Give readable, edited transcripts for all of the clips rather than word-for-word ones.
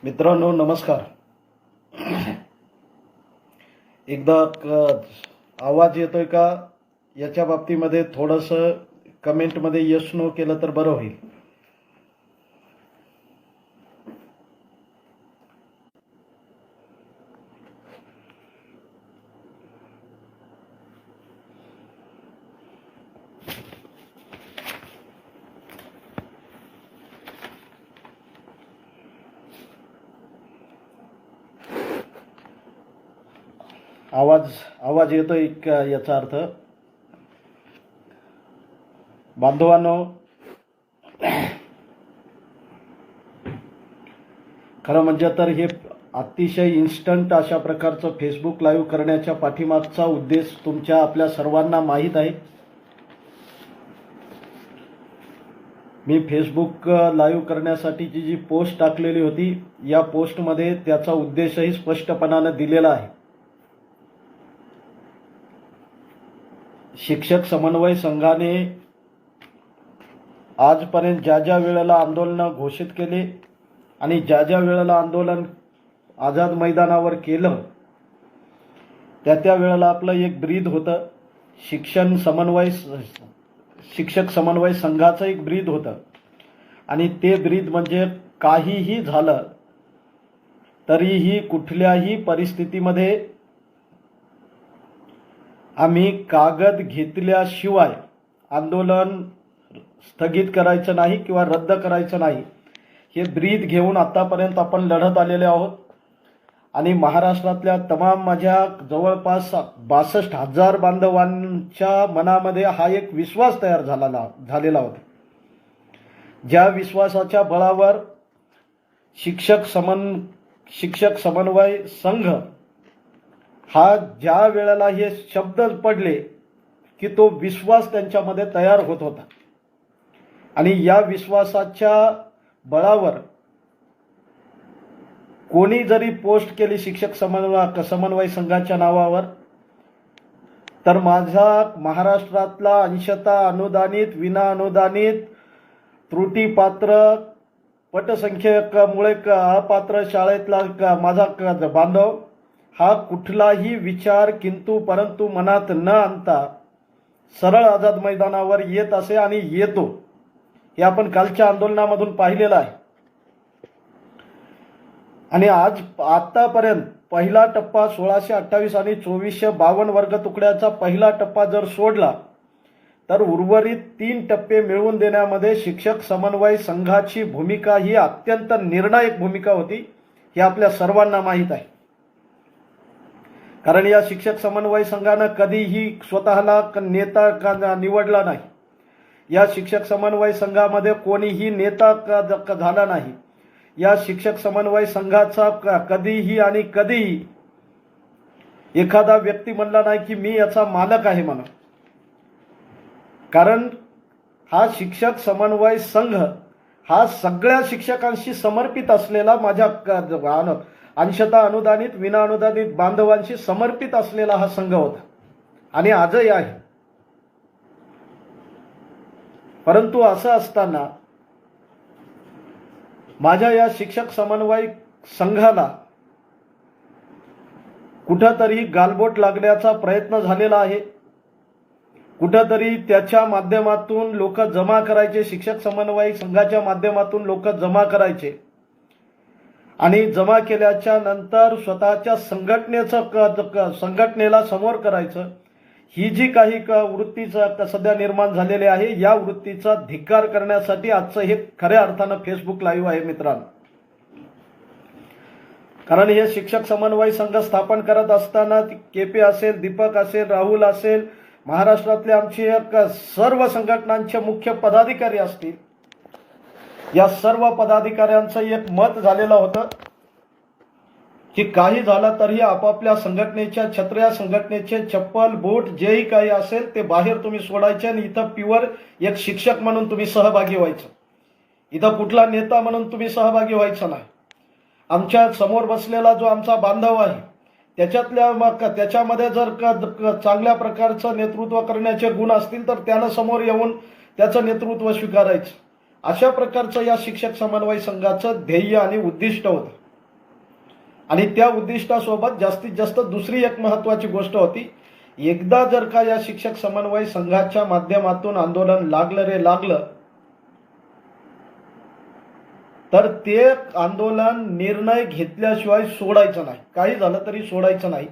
मित्रांनो नमस्कार. एकदा आवाज येतोय का याच्या बाबतीमध्ये थोडंसं कमेंटमध्ये यस नो केलं तर बरं होईल. आवाज येतोय का याचा अर्थ? बांधवांनो, खरं म्हणजे तर हे अतिशय इन्स्टंट अशा प्रकारचं फेसबुक लाईव्ह करण्याच्या पाठीमागचा उद्देश तुमच्या आपल्या सर्वांना माहीत आहे. मी फेसबुक लाईव्ह करण्यासाठीची जी पोस्ट टाकलेली होती, या पोस्टमध्ये त्याचा उद्देशही स्पष्टपणाने दिलेला आहे. शिक्षक समन्वय संघाने आजपर्यंत ज्या ज्या वेळेला आंदोलन घोषित केले आणि ज्या ज्या वेळेला आंदोलन आझाद मैदानावर केलं, त्या वेळेला आपलं एक ब्रीद होतं. शिक्षक समन्वय संघाचं एक ब्रीद होतं आणि ते ब्रीद म्हणजे काहीही झालं तरीही कुठल्याही परिस्थितीमध्ये आम्ही कागद घेतल्याशिवाय आंदोलन स्थगित करायचं नाही किंवा रद्द करायचं नाही, हे ब्रीद घेऊन आतापर्यंत आपण लढत आलेले आहोत. आणि महाराष्ट्रातल्या तमाम माझ्या जवळपास 62,000 बांधवांच्या मनामध्ये हा एक विश्वास तयार झालेला होता. ज्या विश्वासाच्या बळावर शिक्षक समन्वय संघ हा ज्या वेळेला हे शब्द पडले की तो विश्वास त्यांच्यामध्ये तयार होत होता. आणि या विश्वासाच्या बळावर कोणी जरी पोस्ट केली शिक्षक समन्वय संघाच्या नावावर, तर माझा महाराष्ट्रातला अंशतः अनुदानित, विना अनुदानित, त्रुटीपात्र, पटसंख्येमुळे अपात्र शाळेतला माझा बांधव हा कुठलाही विचार किंतु परंतु मनात न आणता सरळ आझाद मैदानावर येत असे आणि येतो. हे आपण कालच्या आंदोलनामधून पाहिलेलं आहे. आणि आतापर्यंत पहिला टप्पा 1628 आणि 2452 वर्ग तुकड्याचा पहिला टप्पा जर सोडला तर उर्वरित 3 टप्पे मिळवून देण्यामध्ये शिक्षक समन्वय संघाची भूमिका ही अत्यंत निर्णायक भूमिका होती, हे आपल्या सर्वांना माहीत आहे. कारण या शिक्षक समन्वय संघानं कधीही स्वतःला नेता निवडला नाही. या शिक्षक समन्वय संघामध्ये कोणीही नेता झाला नाही. या शिक्षक समन्वय संघाचा कधीही एखादा व्यक्ती म्हणला नाही की मी याचा मालक आहे म्हणून. कारण हा शिक्षक समन्वय संघ हा सगळ्या शिक्षकांशी समर्पित असलेला, माझ्या अंशतः अनुदानित, विना अनुदानित बांधवांशी समर्पित असलेला हा संघ होता आणि आजही आहे. परंतु असं असताना माझ्या या शिक्षक समन्वय संघाला कुठंतरी गालबोट लागण्याचा प्रयत्न झालेला आहे. कुठंतरी त्याच्या माध्यमातून लोक जमा करायचे, शिक्षक समन्वय संघाच्या माध्यमातून लोक जमा करायचे आणि जमा केल्याच्या नंतर स्वतःच्या संघटनेला समोर करायचं. ही जी काही वृत्तीचा सध्या निर्माण झालेली आहे, या वृत्तीचा धिक्कार करण्यासाठी आजचं हे खऱ्या अर्थानं फेसबुक लाईव्ह आहे मित्रांनो. कारण हे शिक्षक समन्वय संघ स्थापन करत असताना केपी असेल, दीपक असेल, राहुल असेल, महाराष्ट्रातले आमचे सर्व संघटनांचे मुख्य पदाधिकारी असतील, या सर्व पदाधिकाऱ्यांचं एक मत झालेलं होतं की काही झालं तरी आपापल्या संघटनेच्या छत्र्या, संघटनेचे चप्पल, बूट जेही काही असेल ते बाहेर तुम्ही सोडायचे आणि इथं प्युअर एक शिक्षक म्हणून तुम्ही सहभागी व्हायचं. इथं कुठला नेता म्हणून तुम्ही सहभागी व्हायचं नाही. आमच्या समोर बसलेला जो आमचा बांधव आहे त्याच्यामध्ये जर चांगल्या प्रकारचं नेतृत्व करण्याचे गुण असतील तर त्यानं समोर येऊन त्याचं नेतृत्व स्वीकारायचं. अशा प्रकारचं या शिक्षक समन्वय संघाचं ध्येय आणि उद्दिष्ट होतं. आणि त्या उद्दिष्टासोबत जास्तीत जास्त दुसरी एक महत्त्वाची गोष्ट होती, एकदा जर का या शिक्षक समन्वय संघाच्या माध्यमातून आंदोलन लागलं तर ते आंदोलन निर्णय घेतल्याशिवाय सोडायचं नाही, काही झालं तरी सोडायचं नाही,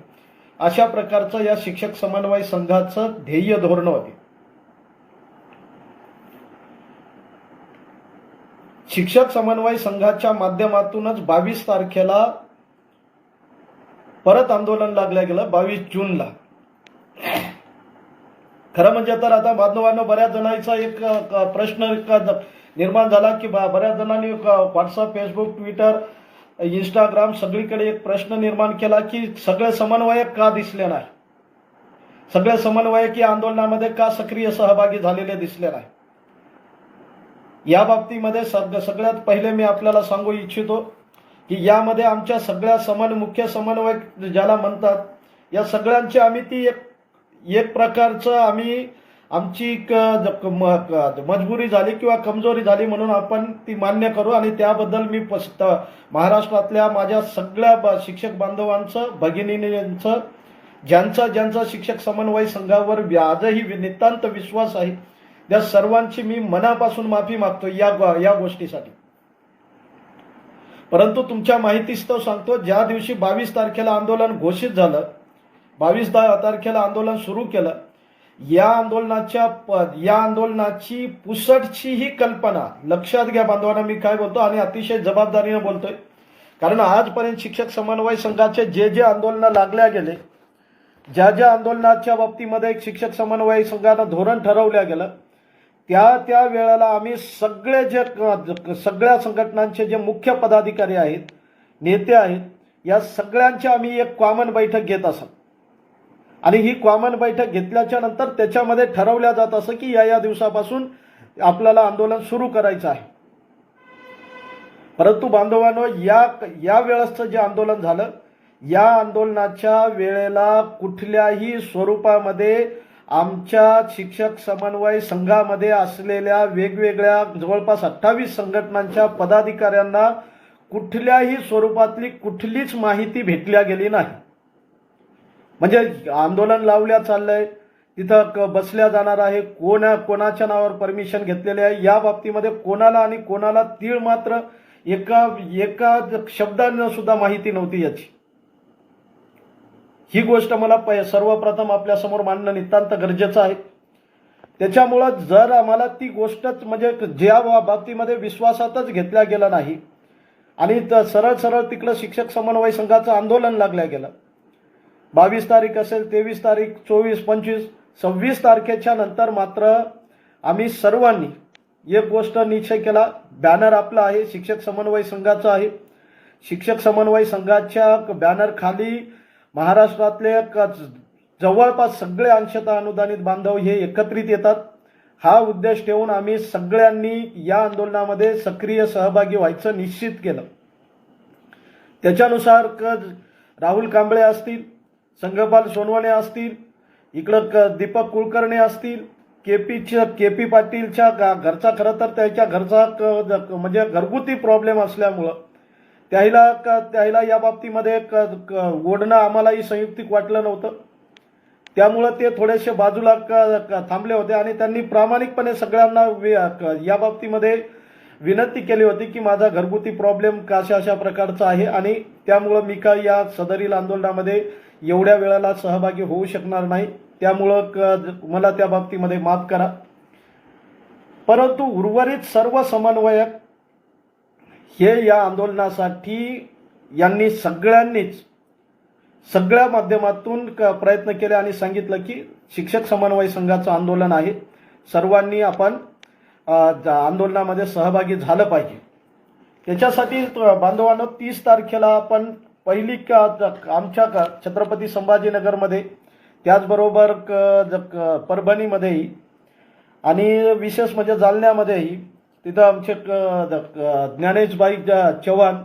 अशा प्रकारचं या शिक्षक समन्वय संघाचं ध्येय धोरण होते. शिक्षक समन्वय संघाच्या माध्यमातूनच 22 तारखेला परत आंदोलन लागलं गेलं, 22 जूनला. खरं म्हणजे तर आता बांधवांनो, बऱ्याच जणांचा एक प्रश्न निर्माण झाला की बऱ्याच जणांनी व्हॉट्सअप, फेसबुक, ट्विटर, इंस्टाग्राम सगळीकडे एक प्रश्न निर्माण केला की सगळे समन्वयक का दिसले नाही, सगळे समन्वयक या आंदोलनामध्ये का सक्रिय सहभागी झालेले दिसले नाही. या बाबतीमध्ये सगळ्यात पहिले मी आपल्याला सांगू इच्छितो की यामध्ये आमच्या सगळ्या मुख्य समन्वयक ज्याला म्हणतात, या सगळ्यांची आम्ही ती एक प्रकारचं आमची मजबुरी झाली किंवा कमजोरी झाली म्हणून आपण ती मान्य करू. आणि त्याबद्दल मी महाराष्ट्रातल्या माझ्या सगळ्या शिक्षक बांधवांचं, भगिनींचं, ज्यांचा शिक्षक समन्वय संघावर आजही नितांत विश्वास आहे, त्या सर्वांची मी मनापासून माफी मागतो या गोष्टीसाठी. परंतु तुमच्या माहितीस्तव सांगतो, ज्या दिवशी 22 तारखेला आंदोलन घोषित झालं, 22 तारखेला आंदोलन सुरू केलं, या आंदोलनाची पुसटची ही कल्पना लक्षात घ्या बांधवांना, मी काय बोलतो आणि अतिशय जबाबदारीने बोलतोय. कारण आजपर्यंत शिक्षक समन्वय संघाचे जे आंदोलन लागल्या गेले, ज्या आंदोलनाच्या बाबतीमध्ये शिक्षक समन्वय संघानं धोरण ठरवलं गेलं, त्या वेळेला आम्ही सगळ्या संघटनांचे जे मुख्य पदाधिकारी आहेत, नेते आहेत, या सगळ्यांची आम्ही एक कॉमन बैठक घेत असत. आणि ही कॉमन बैठक घेतल्याच्या नंतर त्याच्यामध्ये ठरवल्या जात असं की या दिवसापासून आपल्याला आंदोलन सुरू करायचं आहे. परंतु बांधवांनो, या वेळेसचं जे आंदोलन झालं, या आंदोलनाच्या वेळेला कुठल्याही स्वरूपामध्ये आमच्या शिक्षक समन्वय संघामध्ये असलेल्या वेगवेगळ्या जवळपास 28 संघटनांच्या पदाधिकाऱ्यांना कुठल्याही स्वरूपातली कुठलीच माहिती भेटल्या गेली नाही. म्हणजे आंदोलन लावल्या चाललंय, तिथं बसल्या जाणार आहे, कोणाच्या नावावर परमिशन घेतलेले आहे, या बाबतीमध्ये कोणाला तीळ मात्र एका शब्दानं सुद्धा माहिती नव्हती याची. ही गोष्ट मला सर्वप्रथम आपल्यासमोर मांडणं नितांत गरजेचं आहे. त्याच्यामुळं जर आम्हाला ती गोष्टच म्हणजे ज्या बाबतीमध्ये विश्वासातच घेतल्या गेला नाही आणि सरळ तिकडं शिक्षक समन्वय संघाचं आंदोलन लागलं गेलं, 22 तारीख असेल, 23 तारीख, 24, 25, 26 तारखेच्या नंतर मात्र आम्ही सर्वांनी एक गोष्ट निश्चय केला, बॅनर आपला आहे, शिक्षक समन्वय संघाचा आहे. शिक्षक समन्वय संघाच्या बॅनर खाली महाराष्ट्रातले जवळपास सगळे अंशतः अनुदानित बांधव हे एकत्रित येतात. हा उद्देश ठेवून आम्ही सगळ्यांनी या आंदोलनामध्ये सक्रिय सहभागी व्हायचं निश्चित केलं. त्याच्यानुसार राहुल कांबळे असतील, संघपाल सोनवणे असतील, इकडं दीपक कुलकर्णी असतील, केपी पाटीलच्या घरचा, खरं तर त्याच्या घरचा म्हणजे घरगुती प्रॉब्लेम असल्यामुळं त्याला या बाबतीमध्ये ओढणं आम्हालाही संयुक्तिक वाटलं नव्हतं. त्यामुळं ते थोडेसे बाजूला थांबले होते आणि त्यांनी प्रामाणिकपणे सगळ्यांना या बाबतीमध्ये विनंती केली होती की माझा घरगुती प्रॉब्लेम अशा प्रकारचा आहे आणि त्यामुळं मी काय या सदरील आंदोलनामध्ये एवढ्या वेळेला सहभागी होऊ शकणार नाही, त्यामुळं मला त्या बाबतीमध्ये माफ करा. परंतु उर्वरित सर्व समन्वयक हे या आंदोलनासाठी यांनी सगळ्यांनीच सगळ्या माध्यमातून प्रयत्न केले आणि सांगितलं की शिक्षक समन्वय संघाचं आंदोलन आहे, सर्वांनी आपण आंदोलनामध्ये सहभागी झालं पाहिजे. त्याच्यासाठी बांधवांनो 30 तारखेला आपण पहिली आमच्या छत्रपती संभाजीनगरमध्ये, त्याचबरोबर परभणीमध्येही आणि विशेष म्हणजे जालन्यामध्येही तिथं आमचे ज्ञानेशबाई चव्हाण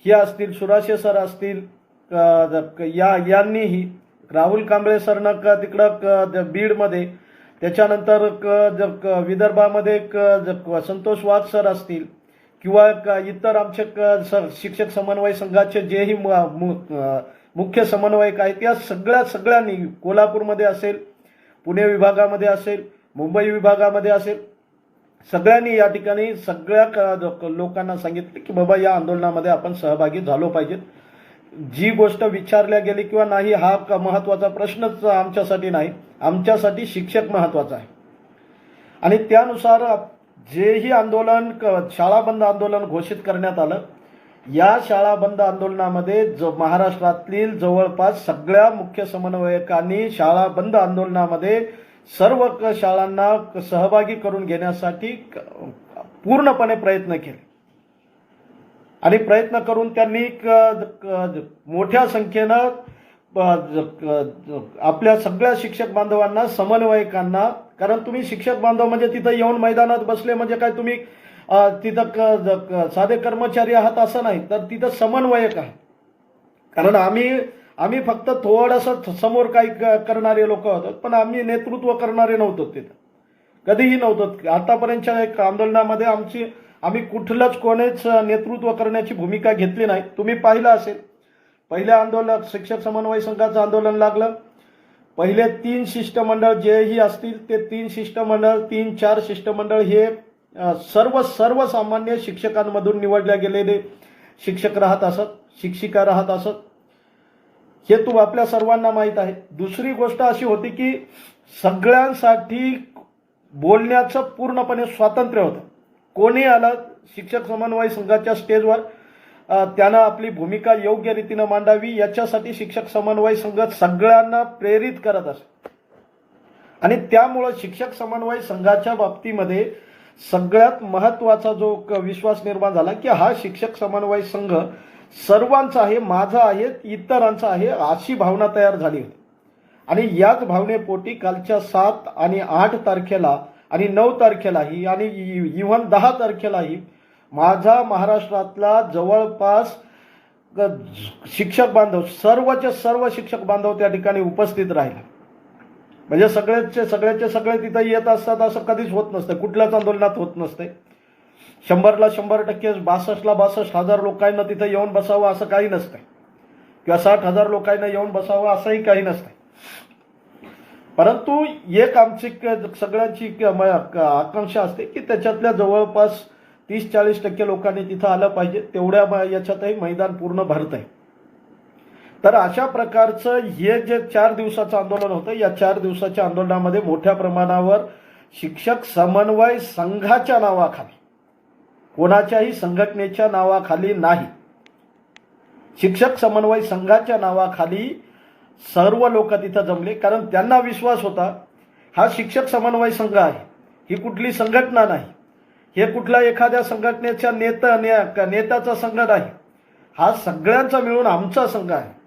हे असतील, सुराशे सर असतील, यांनीही राहुल कांबळे सरनं तिकडं बीडमध्ये, त्याच्यानंतर विदर्भामध्ये संतोष वाघ सर असतील, किंवा इतर आमचे शिक्षक समन्वय संघाचे जेही मुख्य समन्वयक आहेत या सगळ्यांनी कोल्हापूरमध्ये असेल, पुणे विभागामध्ये असेल, मुंबई विभागामध्ये असेल, सगळ्यांनी या ठिकाणी सगळ्या लोकांना सांगितले की बाबा या आंदोलनामध्ये आपण सहभागी झालो पाहिजेत. जी गोष्ट विचारल्या गेली किंवा नाही हा महत्त्वाचा प्रश्नच आमच्यासाठी नाही, आमच्यासाठी शिक्षक महत्त्वाचा आहे. आणि त्यानुसार जेही आंदोलन शाळा बंद आंदोलन घोषित करण्यात आलं, या शाळा बंद आंदोलनामध्ये महाराष्ट्रातील जवळपास सगळ्या मुख्य समन्वयकांनी शाळा बंद आंदोलनामध्ये सर्व शाळांना सहभागी करून घेण्यासाठी पूर्णपणे प्रयत्न केले. आणि प्रयत्न करून त्यांनी मोठ्या संख्येनं आपल्या सगळ्या शिक्षक बांधवांना, समन्वयकांना, कारण तुम्ही शिक्षक बांधव म्हणजे तिथं येऊन मैदानात बसले म्हणजे काय तुम्ही तिथं साधे कर्मचारी आहात असं नाही, तर तिथं समन्वयक आहे. कारण आम्ही फक्त थोडंसं समोर काही करणारे लोक होतो, पण आम्ही नेतृत्व करणारे नव्हतो, तिथं कधीही नव्हतो. आतापर्यंतच्या एक आंदोलनामध्ये आम्ही कुठलंच कोणीच नेतृत्व करण्याची भूमिका घेतली नाही. तुम्ही पाहिलं असेल, पहिल्या आंदोलन शिक्षक समन्वय संघाचं आंदोलन लागलं, पहिले 3 शिष्टमंडळ जेही असतील ते 3 शिष्टमंडळ 3-4 शिष्टमंडळ हे सर्वसामान्य शिक्षकांमधून निवडल्या गेलेले शिक्षक राहत असत, शिक्षिका राहत असत, हे आपल्या सर्वांना माहीत आहे. दुसरी गोष्ट अशी होती की सगळ्यांसाठी बोलण्याचं पूर्णपणे स्वातंत्र्य होतं. कोणी आलं शिक्षक समन्वय संघाच्या स्टेजवर त्यानं आपली भूमिका योग्य रीतीनं मांडावी याच्यासाठी शिक्षक समन्वय संघ सगळ्यांना प्रेरित करत असतो. आणि त्यामुळं शिक्षक समन्वय संघाच्या बाबतीमध्ये सगळ्यात महत्त्वाचा जो विश्वास निर्माण झाला की हा शिक्षक समन्वय संघ सर्वांचा आहे, माझा आहे, इतरांचा आहे, अशी भावना तयार झाली होती. आणि याच भावनेपोटी कालच्या 7 आणि 8 तारखेला आणि 9 तारखेलाही आणि इव्हन 10 तारखेलाही माझा महाराष्ट्रातला जवळपास शिक्षक बांधव सर्वचे सर्व शिक्षक बांधव त्या ठिकाणी उपस्थित राहिले. म्हणजे सगळ्याचे सगळे तिथं येत असतात असं कधीच होत नसतं, कुठल्याच आंदोलनात होत नसते. 100ला 100% 62ला 62,000 लोकांना तिथं येऊन बसावं असं काही नसतं, किंवा 60,000 लोकांना येऊन बसावं असंही काही नसतं. परंतु एक आमची सगळ्यांची आकांक्षा असते की त्याच्यातल्या जवळपास 30-40% लोकांनी तिथं आलं पाहिजे, तेवढ्या याच्यातही मैदान पूर्ण भरत आहे. तर अशा प्रकारचं हे जे 4 दिवसाचं आंदोलन होतं, या 4 दिवसाच्या आंदोलनामध्ये मोठ्या प्रमाणावर शिक्षक समन्वय संघाच्या नावाखाली, कोणाच्याही संघटनेच्या नावाखाली नाही, शिक्षक समन्वय संघाच्या नावाखाली सर्व लोक तिथं जमले. कारण त्यांना विश्वास होता हा शिक्षक समन्वय संघ आहे, ही कुठली संघटना नाही, हे कुठल्या एखाद्या संघटनेच्या नेत्याचा संघ नाही, हा सगळ्यांचा मिळून आमचा संघ आहे.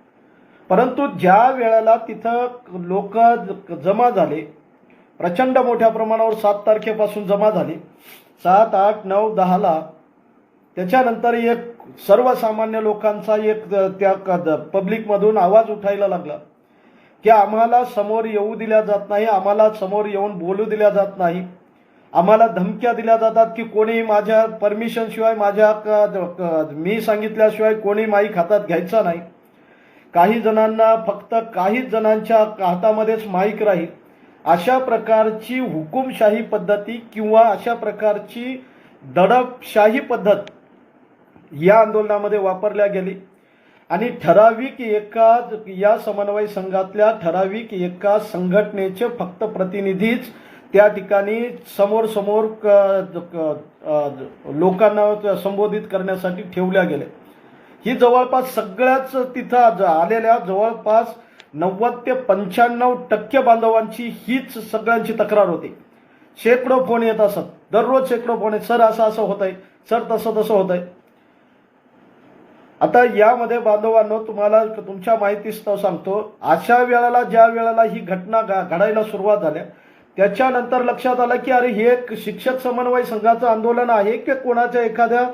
परंतु ज्या वेळेला तिथं लोक जमा झाले, प्रचंड मोठ्या प्रमाणावर 7 तारखेपासून जमा झाले, 7, 8, 9, 10ला त्याच्यानंतर एक सर्वसामान्य लोकांचा एक त्या पब्लिकमधून आवाज उठायला लागला की आम्हाला समोर येऊ दिल्या जात नाही, आम्हाला समोर येऊन बोलू दिल्या जात नाही, आम्हाला धमक्या दिल्या जातात की कोणी माझ्या परमिशनशिवाय, मी सांगितल्याशिवाय कोणी माईक हातात घ्यायचा नाही, काही जणांना फक्त काहीच जणांच्या हातामध्येच माईक राहील, अशा प्रकारची हुकुमशाही पद्धती किंवा अशा प्रकारची दडपशाही पद्धत या आंदोलनामध्ये वापरल्या गेली. आणि ठराविक या समन्वय संघातल्या ठराविक एका संघटनेचे फक्त प्रतिनिधीच त्या ठिकाणी समोर लोकांना संबोधित करण्यासाठी ठेवल्या गेले. ही जवळपास सगळ्याच तिथं आलेल्या जवळपास 90 ते 95% बांधवांची हीच सगळ्यांची तक्रार होती. शेकडो फोन येत असत, दररोज शेकडो फोन येत, सर असं होत आहे, सर तसं होत आहे. आता यामध्ये बांधवांनो तुम्हाला तुमच्या माहितीस्तव सांगतो, अशा वेळेला ज्या वेळेला ही घटना घडायला सुरुवात झाल्या त्याच्यानंतर लक्षात आलं की अरे हे शिक्षक समन्वय संघाचं आंदोलन आहे की कोणाच्या एखाद्या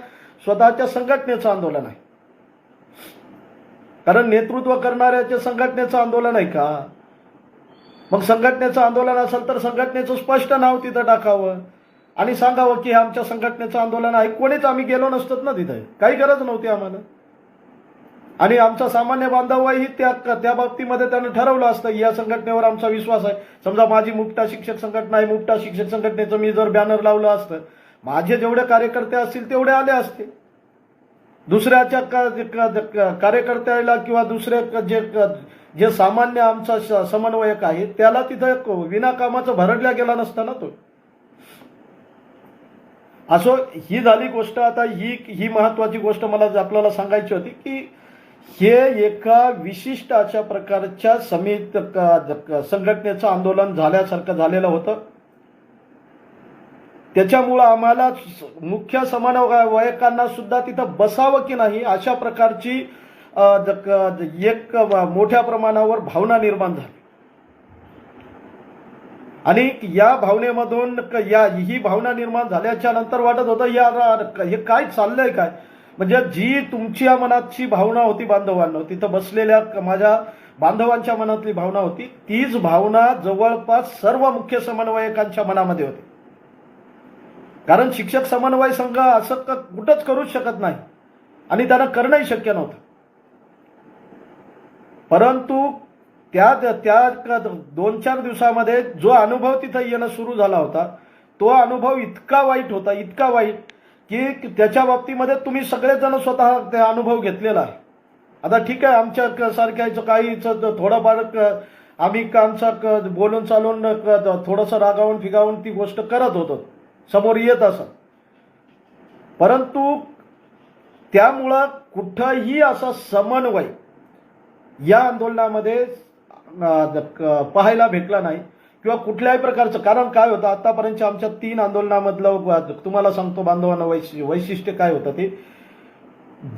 स्वतःच्या संघटनेचं आंदोलन आहे. कारण नेतृत्व करणाऱ्याच्या संघटनेचं आंदोलन आहे का? मग संघटनेचं आंदोलन असेल तर संघटनेचं स्पष्ट नाव तिथं टाकावं. आणि सांगावं की हे आमच्या संघटनेचं आंदोलन आहे. कोणीच आम्ही गेलो नसतात ना तिथे, काही गरज नव्हती आम्हाला. आणि आमचा सामान्य बांधवही त्या बाबतीमध्ये त्यानं ठरवलं असतं या संघटनेवर आमचा विश्वास आहे. समजा माझी मुक्ता शिक्षक संघटना आहे, मुक्ता शिक्षक संघटनेचं मी जर बॅनर लावलं असतं, माझे जेवढे कार्यकर्ते असतील तेवढे आले असते. दुसऱ्याच्या कार्यकर्त्याला किंवा दुसरे जे सामान्य आमचा समन्वयक आहे त्याला तिथं विनाकामाचं भरडल्या गेला नसता ना तो. असो, ही झाली गोष्ट. आता ही महत्वाची गोष्ट मला आपल्याला सांगायची होती की हे एका विशिष्ट अशा प्रकारच्या संघटनेचं आंदोलन झाल्यासारखं झालेलं होतं. त्याच्यामुळं आम्हाला मुख्य समन्वयकांना सुद्धा तिथं बसावं की नाही अशा प्रकारची एक मोठ्या प्रमाणावर भावना निर्माण झाली. आणि या भावनेमधून ही भावना निर्माण झाल्याच्या नंतर वाटत होतं हे काय चाललंय काय. म्हणजे जी तुमच्या मनातची भावना होती बांधवांनो, तिथं बसलेल्या माझ्या बांधवांच्या मनातली भावना होती, तीच भावना जवळपास सर्व मुख्य समन्वयकांच्या मनामध्ये होती. कारण शिक्षक समन्वय संघ असं कुठंच करूच शकत नाही आणि त्यांना करणंही शक्य नव्हतं. परंतु त्या 2-4 दिवसामध्ये जो अनुभव तिथं येणं सुरू झाला होता, तो अनुभव इतका वाईट होता, इतका वाईट की त्याच्या बाबतीमध्ये तुम्ही सगळेजण स्वतः ते अनुभव घेतलेला आहे. आता ठीक आहे, आमच्या सारख्याचं काहीच थोडंफार आम्ही आमचा बोलून चालून थोडंसं रागावून फिगावून ती गोष्ट करत होतो, समोर येत असत. परंतु त्यामुळं कुठंही असा समन्वय या आंदोलनामध्ये पाहायला भेटला नाही किंवा कुठल्याही प्रकारचं. कारण काय होतं, आतापर्यंत आमच्या 3 आंदोलनामधलं तुम्हाला सांगतो बांधवांना वैशिष्ट्य काय होतं. ते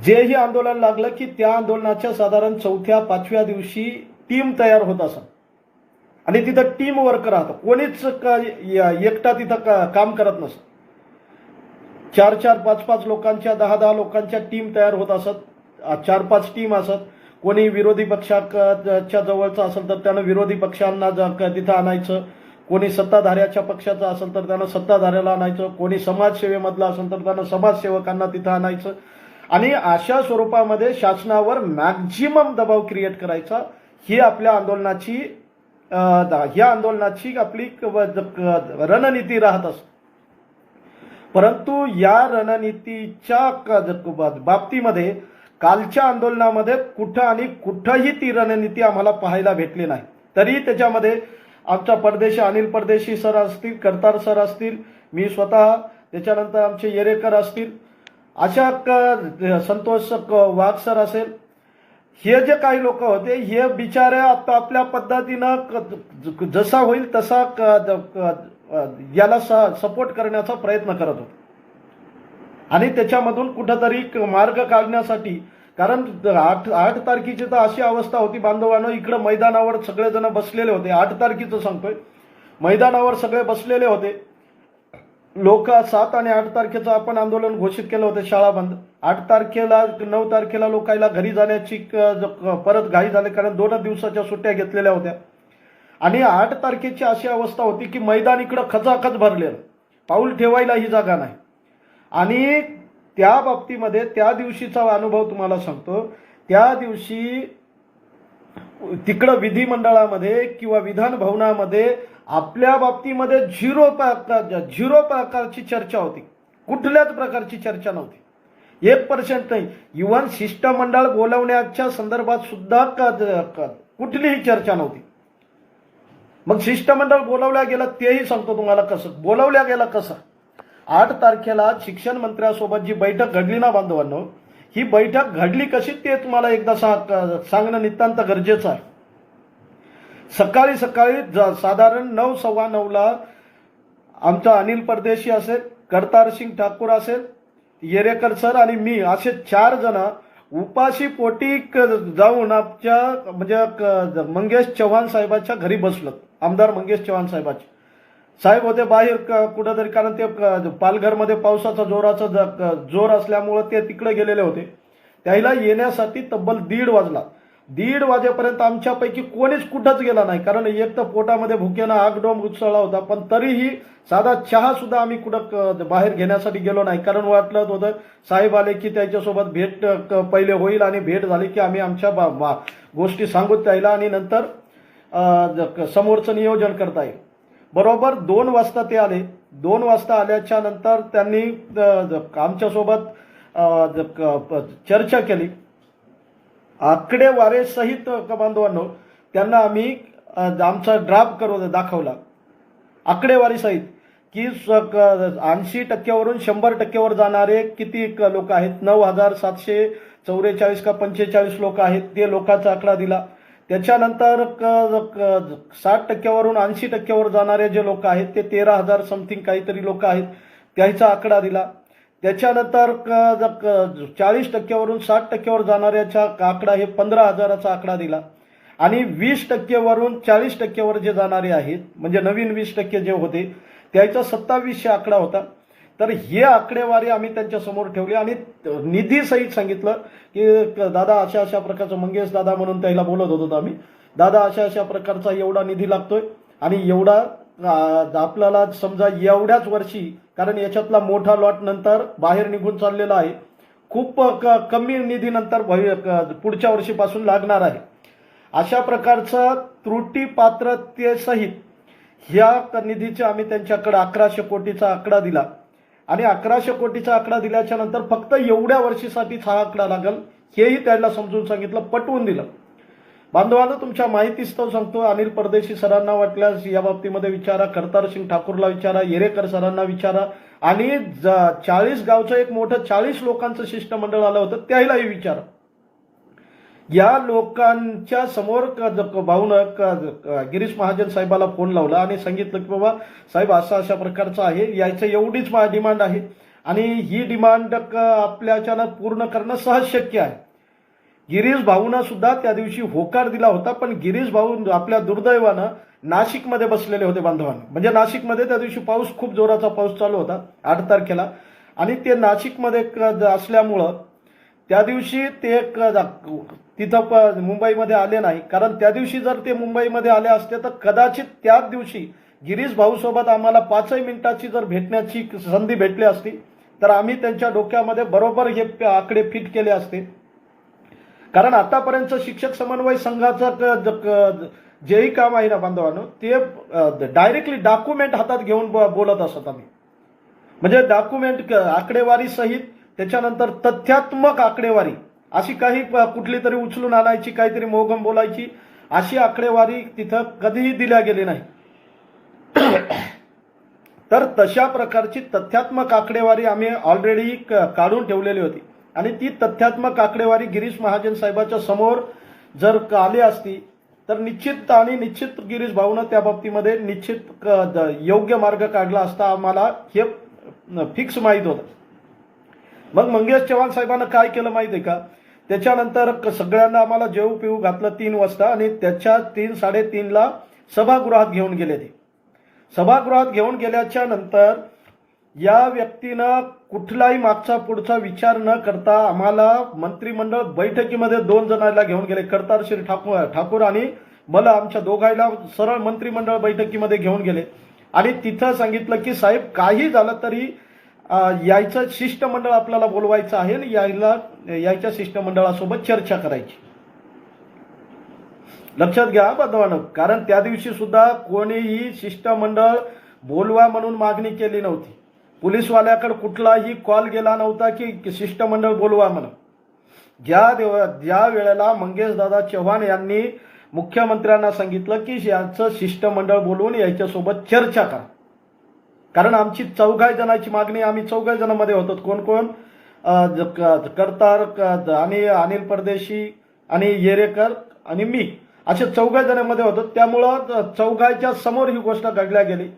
जेही आंदोलन लागलं की त्या आंदोलनाच्या साधारण 4-5व्या दिवशी टीम तयार होत असत आणि तिथं टीम वर्क राहतं. कोणीच एकटा तिथं काम करत नसत. 4-4, 5-5 लोकांच्या, 10-10 लोकांच्या टीम तयार होत असत. 4-5 टीम असत. कोणी विरोधी पक्षाच्या जवळचं असेल तर त्यानं विरोधी पक्षांना तिथं आणायचं, कोणी सत्ताधाऱ्याच्या पक्षाचं असेल तर त्यानं सत्ताधाऱ्याला आणायचं, कोणी समाजसेवेमधला असेल तर त्यानं समाजसेवकांना तिथं आणायचं आणि अशा स्वरूपामध्ये शासनावर मॅक्झिमम दबाव क्रिएट करायचा. ही आपल्या आंदोलनाची आपली रणनीती राहत असते. परंतु या रणनीतीच्या बाबतीमध्ये कालच्या आंदोलनामध्ये कुठंही ती रणनीती आम्हाला पाहायला भेटली नाही. तरी त्याच्यामध्ये आमचा परदेशी अनिल परदेशी सर असतील, करतार सर असतील, मी स्वतः, त्याच्यानंतर आमचे येरेकर असतील, अशा संतोष वाघ सर असेल, हे जे काही लोक होते हे बिचारे आपल्या पद्धतीनं जसा होईल तसा याला सपोर्ट करण्याचा प्रयत्न करत होते आणि त्याच्यामधून कुठंतरी मार्ग काढण्यासाठी. कारण 8 तारखेची तर अशी अवस्था होती बांधवांनो, इकडं मैदानावर सगळेजण बसलेले होते. 8 तारखेचं सांगतोय, मैदानावर सगळे बसलेले होते लोक. 7 आणि 8 तारखेचं आपण आंदोलन घोषित केलं होतं, शाळा बंद. 8 तारखेला 9 तारखेला लोकांना घरी जाण्याची परत घाई झाली कारण 2 दिवसाच्या सुट्ट्या घेतलेल्या होत्या. आणि 8 तारखेची अशी अवस्था होती की मैदान इकडं खचाखच भरलेलं, पाऊल ठेवायला ही जागा नाही. आणि त्या बाबतीमध्ये त्या दिवशीचा अनुभव तुम्हाला सांगतो. त्या दिवशी तिकडं विधिमंडळामध्ये किंवा विधान भवनामध्ये आपल्या बाबतीमध्ये झिरो प्रकारची चर्चा होती, कुठल्याच प्रकारची चर्चा नव्हती, 1% नाही. इव्हन शिष्टमंडळ बोलवण्याच्या संदर्भात सुद्धा कुठलीही चर्चा नव्हती. मग शिष्टमंडळ बोलवल्या गेलं तेही सांगतो तुम्हाला कसं बोलवल्या गेलं. कसं 8 तारखेला शिक्षण मंत्र्यासोबत जी बैठक घडली ना बांधवांनो, ही बैठक घडली कशी ते तुम्हाला एकदा सांगणं नितांत गरजेचं आहे. सकाळी साधारण 9-9:15 आमचा अनिल परदेशी असेल, करतारसिंग ठाकूर असेल, येरेकर सर आणि मी असे 4 जण उपाशी पोटी जाऊन आमच्या म्हणजे मंगेश चव्हाण साहेबांच्या घरी बसलो. आमदार मंगेश चव्हाण साहेब होते बाहेर कुठंतरी, कारण ते पालघरमध्ये पावसाचा जोर असल्यामुळे ते तिकडे गेलेले होते. त्याला येण्यासाठी तब्बल 1:30 वाजला. 1:30 वाजेपर्यंत आमच्यापैकी कोणीच कुठंच गेला नाही, कारण एक तर पोटामध्ये भुकेनं आगडोंब उसळला होता, पण तरीही साधा चहा सुद्धा आम्ही कुठं बाहेर घेण्यासाठी गेलो नाही, कारण वाटलं होतं साहेब आले की त्याच्यासोबत भेट पहिले होईल आणि भेट झाली की आम्ही आमच्या गोष्टी सांगूत त्याला आणि नंतर समोरचं नियोजन करता येईल. बरोबर 2 वाजता ते आले. 2 वाजता आल्याच्या नंतर त्यांनी आमच्यासोबत चर्चा केली. आकडेवारी सहित बांधवांनो त्यांना आम्ही आमचा ड्राफ्ट करून दाखवला आकडेवारी सहित की 80% 100% जाणारे किती लोक आहेत. 9,744 का 45 लोक आहेत, ते लोकांचा आकडा दिला. त्याच्यानंतर 60% 80% जाणारे जे लोक आहेत ते 13,000 समथिंग काहीतरी लोक आहेत, त्याचा आकडा दिला. त्याच्यानंतर 40% 60% जाणाऱ्याचा आकडा हे 15,000चा आकडा दिला. आणि 20% 40% जे जाणारे आहेत म्हणजे नवीन 20% जे होते त्याचा 2700 आकडा होता. तर हे आकडेवारी आम्ही त्यांच्या समोर ठेवली आणि निधी सहित सांगितलं की दादा अशा अशा प्रकारचं, मंगेश दादा म्हणून त्याला बोलत होतो आम्ही, दादा अशा अशा प्रकारचा एवढा निधी लागतोय आणि एवढा आपल्याला समजा एवढ्याच वर्षी, कारण याच्यातला मोठा लॉट नंतर बाहेर निघून चाललेला आहे, खूप कमी निधी नंतर पुढच्या वर्षीपासून लागणार आहे. अशा प्रकारचं त्रुटी पात्रतेसहित ह्या निधीचा आम्ही त्यांच्याकडे 1100 कोटीचा आकडा दिला. आणि 1100 कोटीचा आकडा दिल्याच्या नंतर फक्त एवढ्या वर्षीसाठीच हा आकडा लागेल हेही त्याला समजून सांगितलं, पटवून दिलं. बांधवांनो तुमच्या माहितीस्तव सांगतो, अनिल परदेशी सरांना वाटल्यास या बाबतीमध्ये विचारा, करतार सिंग ठाकूरला विचारा, येरेकर सरांना विचारा आणि 40 गावचं एक मोठं 40 लोकांचं शिष्टमंडळ आलं होतं त्यालाही विचारा. या लोकांच्या समोर भाऊनं गिरीश महाजन साहेबाला फोन लावला आणि सांगितलं की बाबा साहेब असा अशा प्रकारचं आहे, याचं एवढीच डिमांड आहे आणि ही डिमांड आपल्याच्यानं पूर्ण करणं सहज शक्य आहे. गिरीश भाऊनं सुद्धा त्या दिवशी होकार दिला होता, पण गिरीश भाऊ आपल्या दुर्दैवानं नाशिकमध्ये बसलेले होते बांधवांना. म्हणजे नाशिकमध्ये त्या दिवशी पाऊस, खूप जोराचा पाऊस चालू होता 8 तारखेला आणि ते नाशिकमध्ये असल्यामुळं त्या दिवशी ते तिथं मुंबईमध्ये आले नाही. कारण त्या दिवशी जर ते मुंबईमध्ये आले असते तर कदाचित त्याच दिवशी गिरीश भाऊ सोबत आम्हाला 5 मिनिटाची जर भेटण्याची संधी भेटली असती तर आम्ही त्यांच्या डोक्यामध्ये बरोबर हे आकडे फिट केले असते. कारण आतापर्यंत शिक्षक समन्वय संघाचं जेही काम आहे ना बांधवांनो, ते डायरेक्टली डॉक्युमेंट हातात घेऊन बोलत असत आम्ही. म्हणजे डॉक्युमेंट आकडेवारी सहित, त्याच्यानंतर तथ्यात्मक आकडेवारी, अशी काही कुठली तरी उचलून आणायची, काहीतरी मोगम बोलायची अशी आकडेवारी तिथं कधीही दिल्या गेली नाही. तर तशा प्रकारची तथ्यात्मक आकडेवारी आम्ही ऑलरेडी काढून ठेवलेली होती आणि ती तथ्यात्मक आकडेवारी गिरीश महाजन साहेबांच्या समोर जर आली असती तर निश्चित गिरीश भाऊनं त्या बाबतीमध्ये निश्चित योग्य मार्ग काढला असता, आम्हाला हे फिक्स माहीत होतं. मग मंगेश चव्हाण साहेबांना काय केलं माहिती आहे का, त्याच्यानंतर सगळ्यांना आम्हाला जेवू पिऊ घातलं 3 वाजता आणि त्याच्या 3-3:30ला सभागृहात घेऊन गेले. ते सभागृहात घेऊन गेल्याच्या नंतर या व्यक्तीनं कुठलाही मागचा पुढचा विचार न करता आम्हाला मंत्रिमंडळ बैठकीमध्ये 2 जणांना घेऊन गेले, करतार सिंग ठाकूर आणि मला, आमच्या दोघांना सरळ मंत्रिमंडळ बैठकीमध्ये घेऊन गेले आणि तिथं सांगितलं की साहेब काही झालं तरी यायचं शिष्टमंडळ आपल्याला बोलवायचं आहे आणि यायच्या शिष्टमंडळासोबत चर्चा करायची. लक्षात घ्या बांधवांनो, कारण त्या दिवशी सुद्धा कोणीही शिष्टमंडळ बोलवा म्हणून मागणी केली नव्हती. पोलीसवाल्याकडे कुठलाही कॉल गेला नव्हता की शिष्टमंडळ बोलवा म्हणून. ज्या वेळेला मंगेशदादा चव्हाण यांनी मुख्यमंत्र्यांना सांगितलं की याचं शिष्टमंडळ बोलवून याच्यासोबत चर्चा करा, कारण आमची 4 जणांची मागणी, आम्ही 4 जणांमध्ये होतो, कोण कोण, करतार आणि अनिल परदेशी आणि येरेकर आणि मी, असे 4 जणांमध्ये होतो. त्यामुळं 4च्या समोर ही गोष्ट घडल्या गेली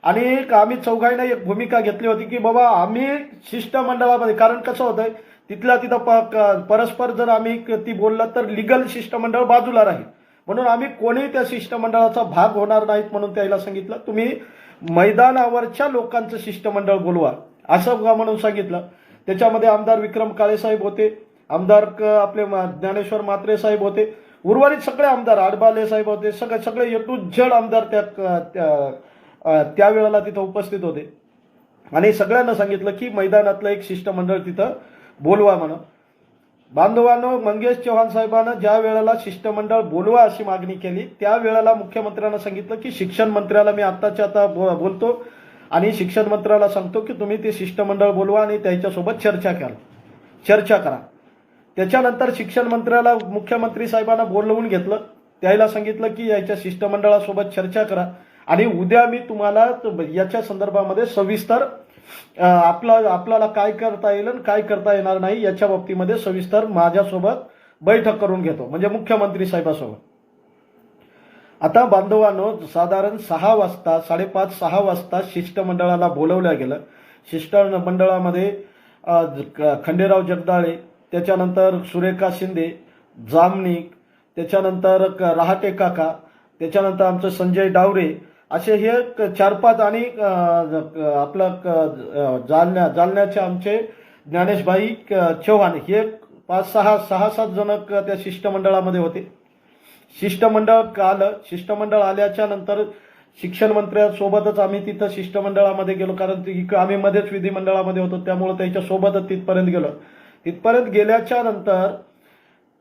आणि आम्ही 4ने एक भूमिका घेतली होती की बाबा आम्ही शिष्टमंडळामध्ये, कारण कसं होतंय तिथल्या तिथं परस्पर जर आम्ही ती बोललं तर लिगल शिष्टमंडळ बाजूला राहील, म्हणून आम्ही कोणीही त्या शिष्टमंडळाचा भाग होणार नाहीत. म्हणून त्याला सांगितलं तुम्ही मैदानावरच्या लोकांचं शिष्टमंडळ बोलवा असं म्हणून सांगितलं. त्याच्यामध्ये आमदार विक्रम काळे साहेब होते, आमदार आपले ज्ञानेश्वर म्हात्रे साहेब होते, उर्वरित सगळे आमदार, आडबाले साहेब होते, सगळे ए टू झेड आमदार त्यावेळेला तिथं उपस्थित होते आणि सगळ्यांना सांगितलं की मैदानातलं एक शिष्टमंडळ तिथं बोलवा म्हणून. बांधवांनो, मंगेश चव्हाण साहेबांना ज्या वेळेला शिष्टमंडळ बोलवा अशी मागणी केली त्यावेळेला मुख्यमंत्र्यांना सांगितलं की शिक्षण मंत्र्याला मी आत्ताच्या आता बोलतो आणि शिक्षण मंत्र्याला सांगतो की तुम्ही ते शिष्टमंडळ बोलवा आणि त्यांच्यासोबत चर्चा करा. त्याच्यानंतर शिक्षण मंत्र्याला मुख्यमंत्री साहेबांना बोलवून घेतलं, त्याला सांगितलं की याच्या शिष्टमंडळासोबत चर्चा करा आणि उद्या मी तुम्हाला याच्या संदर्भामध्ये सविस्तर आपल्याला काय करता येईल आणि काय करता येणार नाही याच्या बाबतीमध्ये सविस्तर माझ्यासोबत बैठक करून घेतो, म्हणजे मुख्यमंत्री साहेबांसोबत. आता बांधवांनो, साधारण 6 वाजता 5:30-6 वाजता शिष्टमंडळाला बोलवलं गेलं. शिष्टमंडळामध्ये खंडेराव जगदाळे, त्याच्यानंतर सुरेखा शिंदे, जामनिक, त्याच्यानंतर रहाटे काका, त्याच्यानंतर आमचं संजय डावरे, असे हे 4-5 आणि आपलं जालन्याचे आमचे ज्ञानेशभाई चव्हाण, हे 5-6-7 जण त्या शिष्टमंडळामध्ये होते. शिष्टमंडळ आल्याच्या नंतर शिक्षण मंत्र्यांसोबतच आम्ही तिथं शिष्टमंडळामध्ये गेलो, कारण आम्ही मध्येच विधिमंडळामध्ये होतो, त्यामुळे त्याच्यासोबतच तिथपर्यंत गेलो. तिथपर्यंत गेल्याच्या नंतर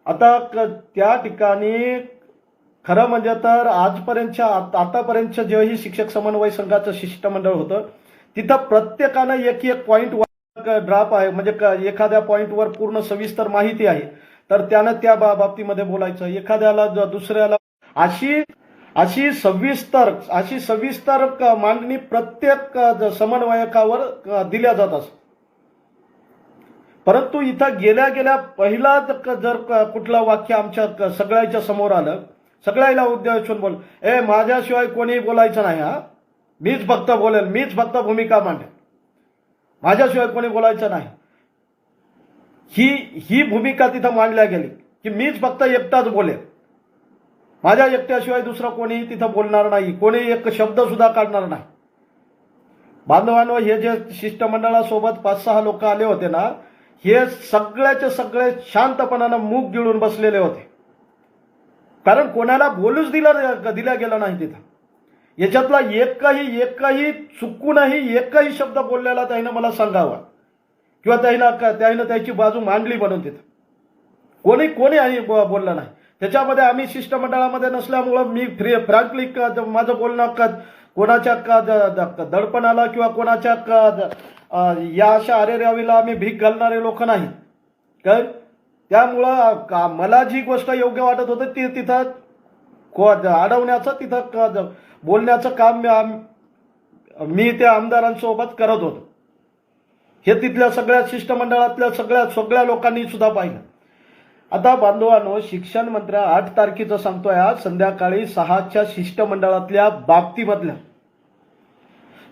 आता त्या ठिकाणी खरं म्हणजे तर आतापर्यंत जेही शिक्षक समन्वय संघाचं शिष्टमंडळ होतं तिथं प्रत्येकानं एक पॉईंट ड्राप आहे, म्हणजे एखाद्या पॉईंटवर पूर्ण सविस्तर माहिती आहे तर त्यानं त्या बाबतीमध्ये बोलायचं, एखाद्याला दुसऱ्याला अशी सविस्तर मांडणी प्रत्येक समन्वयकावर दिल्या जात असत. परंतु इथं गेल्या पहिला जर कुठलं वाक्य आमच्या सगळ्याच्या समोर आलं, सगळ्याला उद्देशून बोल, माझ्याशिवाय कोणी बोलायचं नाही, मीच फक्त बोलेल, मीच फक्त भूमिका मांडेल, माझ्याशिवाय कोणी बोलायचं नाही, ही भूमिका तिथं मांडल्या गेली की मीच फक्त एकटाच बोलेल, माझ्या एकट्याशिवाय दुसरं कोणी तिथं बोलणार नाही, कोणी एक शब्द सुद्धा काढणार नाही. बांधवांनो, हे जे शिष्टमंडळासोबत 5-6 लोक आले होते ना, हे सगळ्याचे सगळे शांतपणानं मूग गिळून बसलेले होते, कारण कोणाला बोलूच दिल्या गेला नाही तिथं. याच्यातला एकही चुकूनही एकही शब्द बोललेला त्यानं मला सांगावा किंवा त्यानं त्याची बाजू मांडली म्हणून तिथं कोणी बोललं नाही. त्याच्यामध्ये आम्ही शिष्टमंडळामध्ये नसल्यामुळं मी फ्रँकली माझं बोलणं कोणाच्या दडपणाला किंवा कोणाच्या या अशा अरेरावीला आम्ही भीक घालणारे लोक नाही. काय त्यामुळं मला जी गोष्ट योग्य वाटत होती ती तिथं अडवण्याचं, तिथं बोलण्याचं काम मी त्या आमदारांसोबत करत होतो. हे तिथल्या सगळ्या शिष्टमंडळातल्या सगळ्या लोकांनी सुद्धा पाहिलं. आता बांधवांनो, शिक्षण मंत्री 8 तारखेचं सांगतोय आज संध्याकाळी 6च्या शिष्टमंडळातल्या बाबतीमधल्या.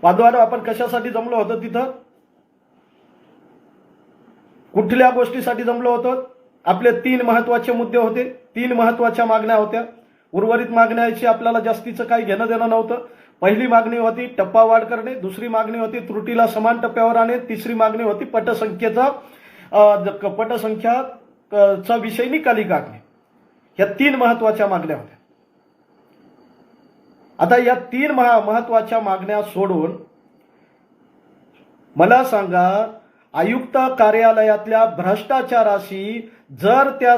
बांधवांनो, आपण कशासाठी जमलो होतो तिथं, कुठल्या गोष्टीसाठी जमलो होतो? आपले 3 महत्वाचे मुद्दे होते, 3 महत्वाच्या मागण्या होत्या. उर्वरित मागण्याची आपल्याला जास्तीचं काही घेणं देणं नव्हतं. पहिली मागणी होती टप्पावाढ करणे, दुसरी मागणी होती त्रुटीला समान टप्प्यावर आणणे, तिसरी मागणी होती पटसंख्याचा विषय निकाली काढणे. या 3 महत्वाच्या मागण्या होत्या. आता या 3 महत्वाच्या मागण्या सोडून मला सांगा, आयुक्त कार्यालयातल्या भ्रष्टाचाराशी जर त्या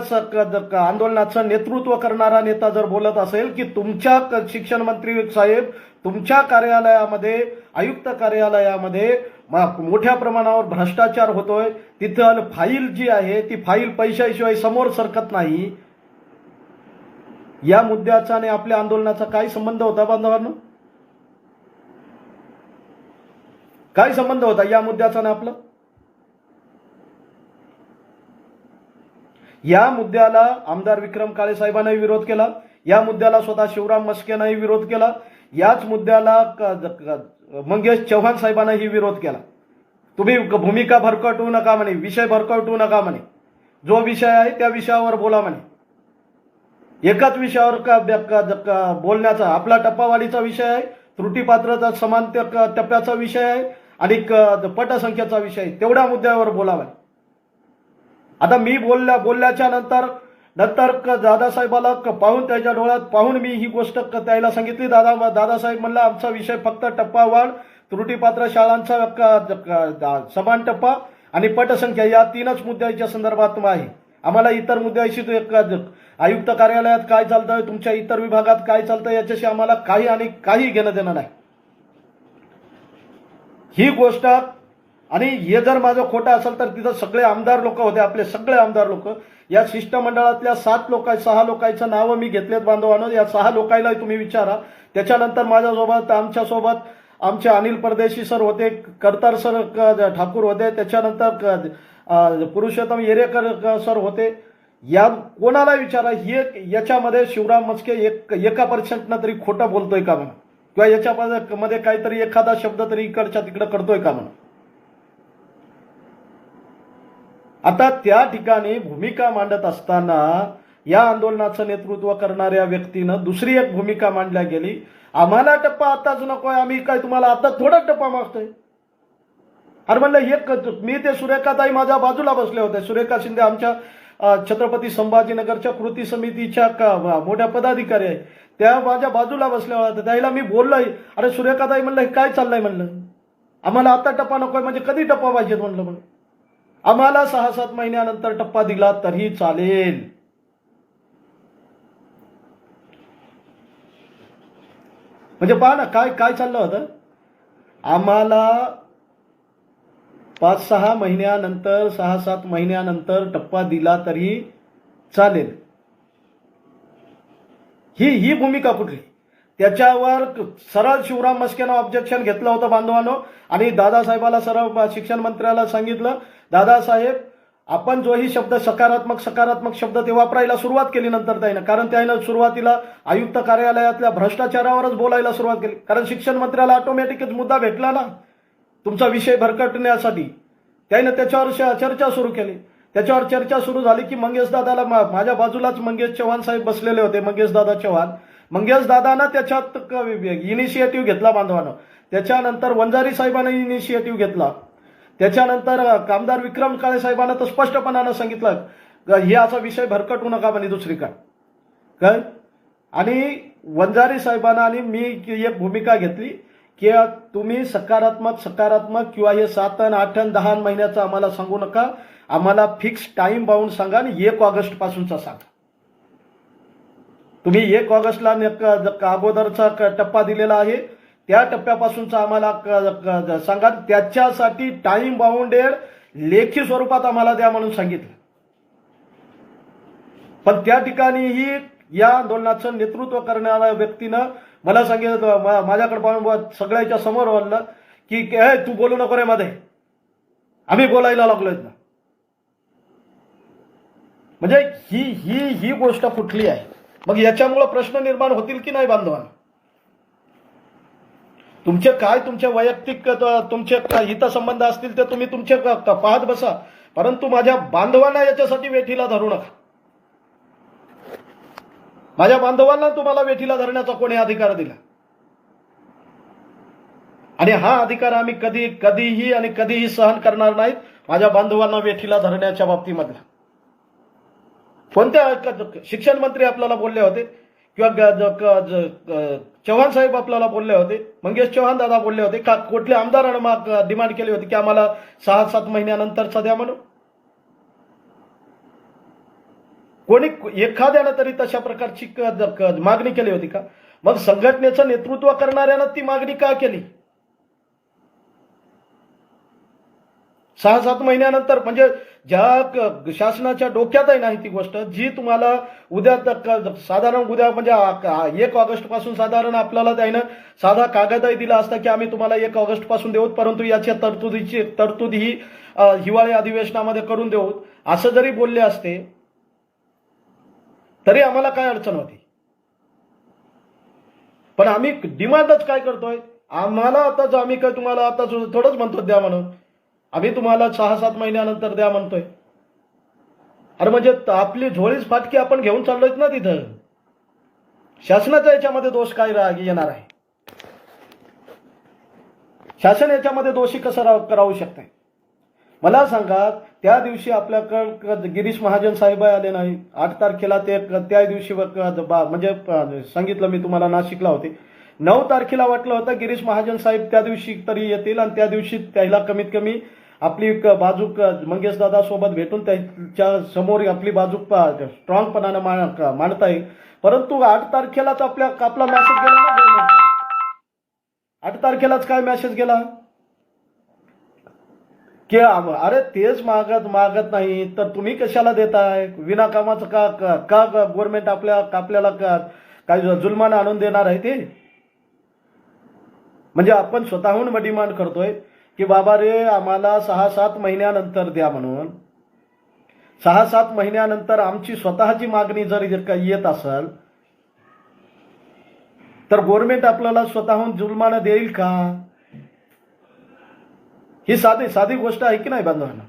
आंदोलनाचं नेतृत्व करणारा नेता जर बोलत असेल की तुमच्या शिक्षण मंत्री साहेब तुमच्या कार्यालयामध्ये, आयुक्त कार्यालयामध्ये मोठ्या प्रमाणावर भ्रष्टाचार होतोय, तिथं फाईल जी आहे ती फाईल पैशाशिवाय समोर सरकत नाही, या मुद्द्याचा आणि आपल्या आंदोलनाचा काय संबंध होता बांधवांनो? काय संबंध होता या मुद्द्याचा ना आपला? या मुद्द्याला आमदार विक्रम काळे साहेबांनाही विरोध केला, या मुद्द्याला स्वतः शिवराम मस्केनाही विरोध केला, याच मुद्द्याला मंगेश चव्हाण साहेबांनाही विरोध केला. तुम्ही भूमिका भरकटवू नका म्हणे, विषय भरकटवू नका म्हणे, जो विषय आहे त्या विषयावर बोला म्हणे. एकाच विषयावर बोलण्याचा आपला टप्पावाढीचा विषय आहे, त्रुटीपात्रता समान टप्प्याचा विषय आहे आणि पटसंख्येचा विषय आहे, तेवढ्या मुद्द्यावर बोला म्हणे. आता मी बोलल्याच्या नंतर नंतर दादासाहेबाला पाहून त्याच्या डोळ्यात पाहून मी ही गोष्ट त्याला सांगितली. दादासाहेब म्हणला आमचा विषय फक्त टप्पावाढ, त्रुटीपात्र शाळांचा समान टप्पा आणि पटसंख्या या 3च मुद्द्याच्या संदर्भात आहे. आम्हाला इतर मुद्द्याशी आयुक्त कार्यालयात काय चालतंय, तुमच्या इतर विभागात काय चालतंय याच्याशी आम्हाला काही घेणं देणं नाही. ही गोष्ट आणि हे जर माझं खोटं असेल तर तिथं सगळे आमदार लोक होते, आपले सगळे आमदार लोक. या शिष्टमंडळातल्या 6 लोकांचं नावं मी घेतलेत बांधवांनो. या 6 लोकांना तुम्ही विचारा. त्याच्यानंतर माझ्यासोबत आमच्यासोबत आमचे अनिल परदेशी सर होते, करतार सर ठाकूर होते, त्याच्यानंतर पुरुषोत्तम येरेकर सर होते. या कोणाला विचारा, याच्यामध्ये शिवराम मस्के 1% तरी खोटं बोलतोय का म्हणून, किंवा याच्यामध्ये काहीतरी एखादा शब्द तरी इकडच्या तिकडं करतोय का म्हणून. आता त्या ठिकाणी भूमिका मांडत असताना या आंदोलनाचं नेतृत्व करणाऱ्या व्यक्तीनं दुसरी एक भूमिका मांडल्या गेली. आम्हाला टप्पा आताच नकोय, आम्ही काय तुम्हाला आता थोडा टप्पा मागतोय. अरे म्हणलं मी ते सुरेखाताई माझ्या बाजूला बसले होते. सुरेखा शिंदे आमच्या छत्रपती संभाजीनगरच्या कृती समितीच्या मोठ्या पदाधिकारी आहे, त्या माझ्या बाजूला बसल्या होत्या. त्याला मी बोललोय, अरे सुरेखाताई म्हणलं हे काय चाललंय, म्हणलं आम्हाला आता टप्पा नकोय, म्हणजे कधी टप्पा पाहिजेत म्हणलं. आम्हाला 6-7 महिन्यानंतर टप्पा दिला तरी चालेल. म्हणजे पहा ना काय चाललं होतं. आम्हाला 5-6 महिन्यानंतर 6-7 महिन्यानंतर टप्पा दिला तरी चालेल. ही भूमिका कुठली. त्याच्यावर सरळ शिवराम मस्केनं ऑब्जेक्शन घेतलं होतं बांधवांनो. आणि दादासाहेबाला सरळ शिक्षण मंत्र्याला सांगितलं, दादासाहेब आपण जोही शब्द सकारात्मक शब्द ते वापरायला सुरुवात केली नंतर त्यानं, कारण त्यानं सुरुवातीला आयुक्त कार्यालयातल्या भ्रष्टाचारावरच बोलायला सुरुवात केली. कारण शिक्षण मंत्र्याला ऑटोमॅटिकच मुद्दा भेटला ना तुमचा विषय भरकटण्यासाठी. त्यानं त्याच्यावर चर्चा सुरू केली. त्याच्यावर चर्चा सुरू झाली की मंगेश दादाला माझ्या बाजूलाच मंगेश चव्हाण साहेब बसलेले होते, मंगेश दादा चव्हाण. मंगेश दादानं त्याच्यात इनिशिएटिव्ह घेतला बांधवानं. त्याच्यानंतर वंजारी साहेबांना इनिशिएटिव्ह घेतला. त्याच्यानंतर आमदार विक्रम काळे साहेबांना तर स्पष्टपणानं सांगितलं हे असा विषय भरकटू नका म्हणे दुसरीकडे काय. आणि वंजारी साहेबांना आणि मी एक भूमिका घेतली की तुम्ही सकारात्मक किंवा हे 7, 8, 10 महिन्याचं आम्हाला सांगू नका, आम्हाला फिक्स टाइम बाउंड सांगा आणि 1 ऑगस्ट पासूनचा सांगा. तुम्ही 1 ऑगस्टला अगोदरचा टप्पा दिलेला आहे त्या टप्प्यापासूनचा आम्हाला सांगा. त्याच्यासाठी टाइम बाउंडेड लेखी स्वरूपात आम्हाला द्या म्हणून सांगितलं. पण त्या ठिकाणीही या आंदोलनाचं नेतृत्व करणाऱ्या व्यक्तीनं मला सांगितलं, माझ्याकडे पाहून सगळ्याच्या समोर बोललं की तू बोलू नको रे मध्ये, आम्ही बोलायला लागलोय ना. म्हणजे ही गोष्ट कुठली आहे. मग याच्यामुळे प्रश्न निर्माण होतील की नाही बांधवांना. तुमचे वैयक्तिक तुमचे हितसंबंध असतील ते तुम्ही तुमचे पाहत बसा, परंतु माझ्या बांधवांना याच्यासाठी वेठीला धरू नका. माझ्या बांधवांना तुम्हाला वेठीला धरण्याचा कोणी अधिकार दिला. आणि हा अधिकार आम्ही कधीही सहन करणार नाहीत. माझ्या बांधवांना वेठीला धरण्याच्या बाबतीमधला कोणत्या शिक्षण मंत्री आपल्याला बोलले होते किंवा चव्हाण साहेब आपल्याला बोलले होते, मंगेश चव्हाण दादा बोलले होते का, कुठल्या आमदारानं डिमांड केली होती की आम्हाला 6-7 महिन्यानंतरचा द्या म्हणून. कोणी एखाद्यानं तरी तशा प्रकारची मागणी केली होती का. मग संघटनेचं नेतृत्व करणाऱ्यानं ती मागणी का केली. 6-7 महिन्यानंतर म्हणजे ज्या शासनाच्या डोक्यातही नाही ती गोष्ट जी तुम्हाला उद्या साधारण उद्या म्हणजे 1 ऑगस्ट पासून साधारण आपल्याला त्यानं साधा कागदही दिला असता की आम्ही तुम्हाला 1 ऑगस्ट पासून देऊ, परंतु याच्या तरतूद ही हिवाळी अधिवेशनामध्ये करून देऊ असं जरी बोलले असते तरी आम्हाला काय अडचण होती. पण आम्ही डिमांडच काय करतोय, आम्हाला आता आम्ही काय तुम्हाला आता थोडंच म्हणतो द्या म्हणून, आम्ही तुम्हाला 6-7 महिन्यानंतर द्या म्हणतोय. अरे म्हणजे आपली झोळीच फाटकी आपण घेऊन चाललोय ना तिथं. शासनाच्या याच्यामध्ये दोष काय येणार आहे. शासन याच्यामध्ये दोषी कसं करावू शकते. मला सांगा, त्या दिवशी आपल्याकडे गिरीश महाजन साहेब आले नाही. 8 तारखेला ते त्या दिवशी म्हणजे सांगितलं मी तुम्हाला, नाशिकला होते. 9 तारखेला वाटलं होतं गिरीश महाजन साहेब त्या दिवशी तरी येतील आणि त्या दिवशी त्याला कमीत कमी आपली बाजू मंगेश दादा सोबत भेटून त्याच्या समोर आपली बाजू स्ट्रॉंगपणानं मांडता येईल. परंतु 8 तारखेला तर आपला मेसेज गेला ना गव्हर्नमेंटचा. 8 तारखेलाच काय मेसेज गेला की अरे तेच मागत नाही तर तुम्ही कशाला देताय? विनाकामाचं का गव्हर्नमेंट आपल्याला काय जुलमानं आणून देणार आहे ते? म्हणजे आपण स्वतःहून डिमांड करतोय की बाबा रे आम्हाला 6-7 महिन्यानंतर द्या म्हणून. 6-7 महिन्यानंतर आमची स्वतःची मागणी जर येत असेल तर गव्हर्नमेंट आपल्याला स्वतःहून जुलमानं देईल का? ही साधी गोष्ट आहे की नाही बांधवांना?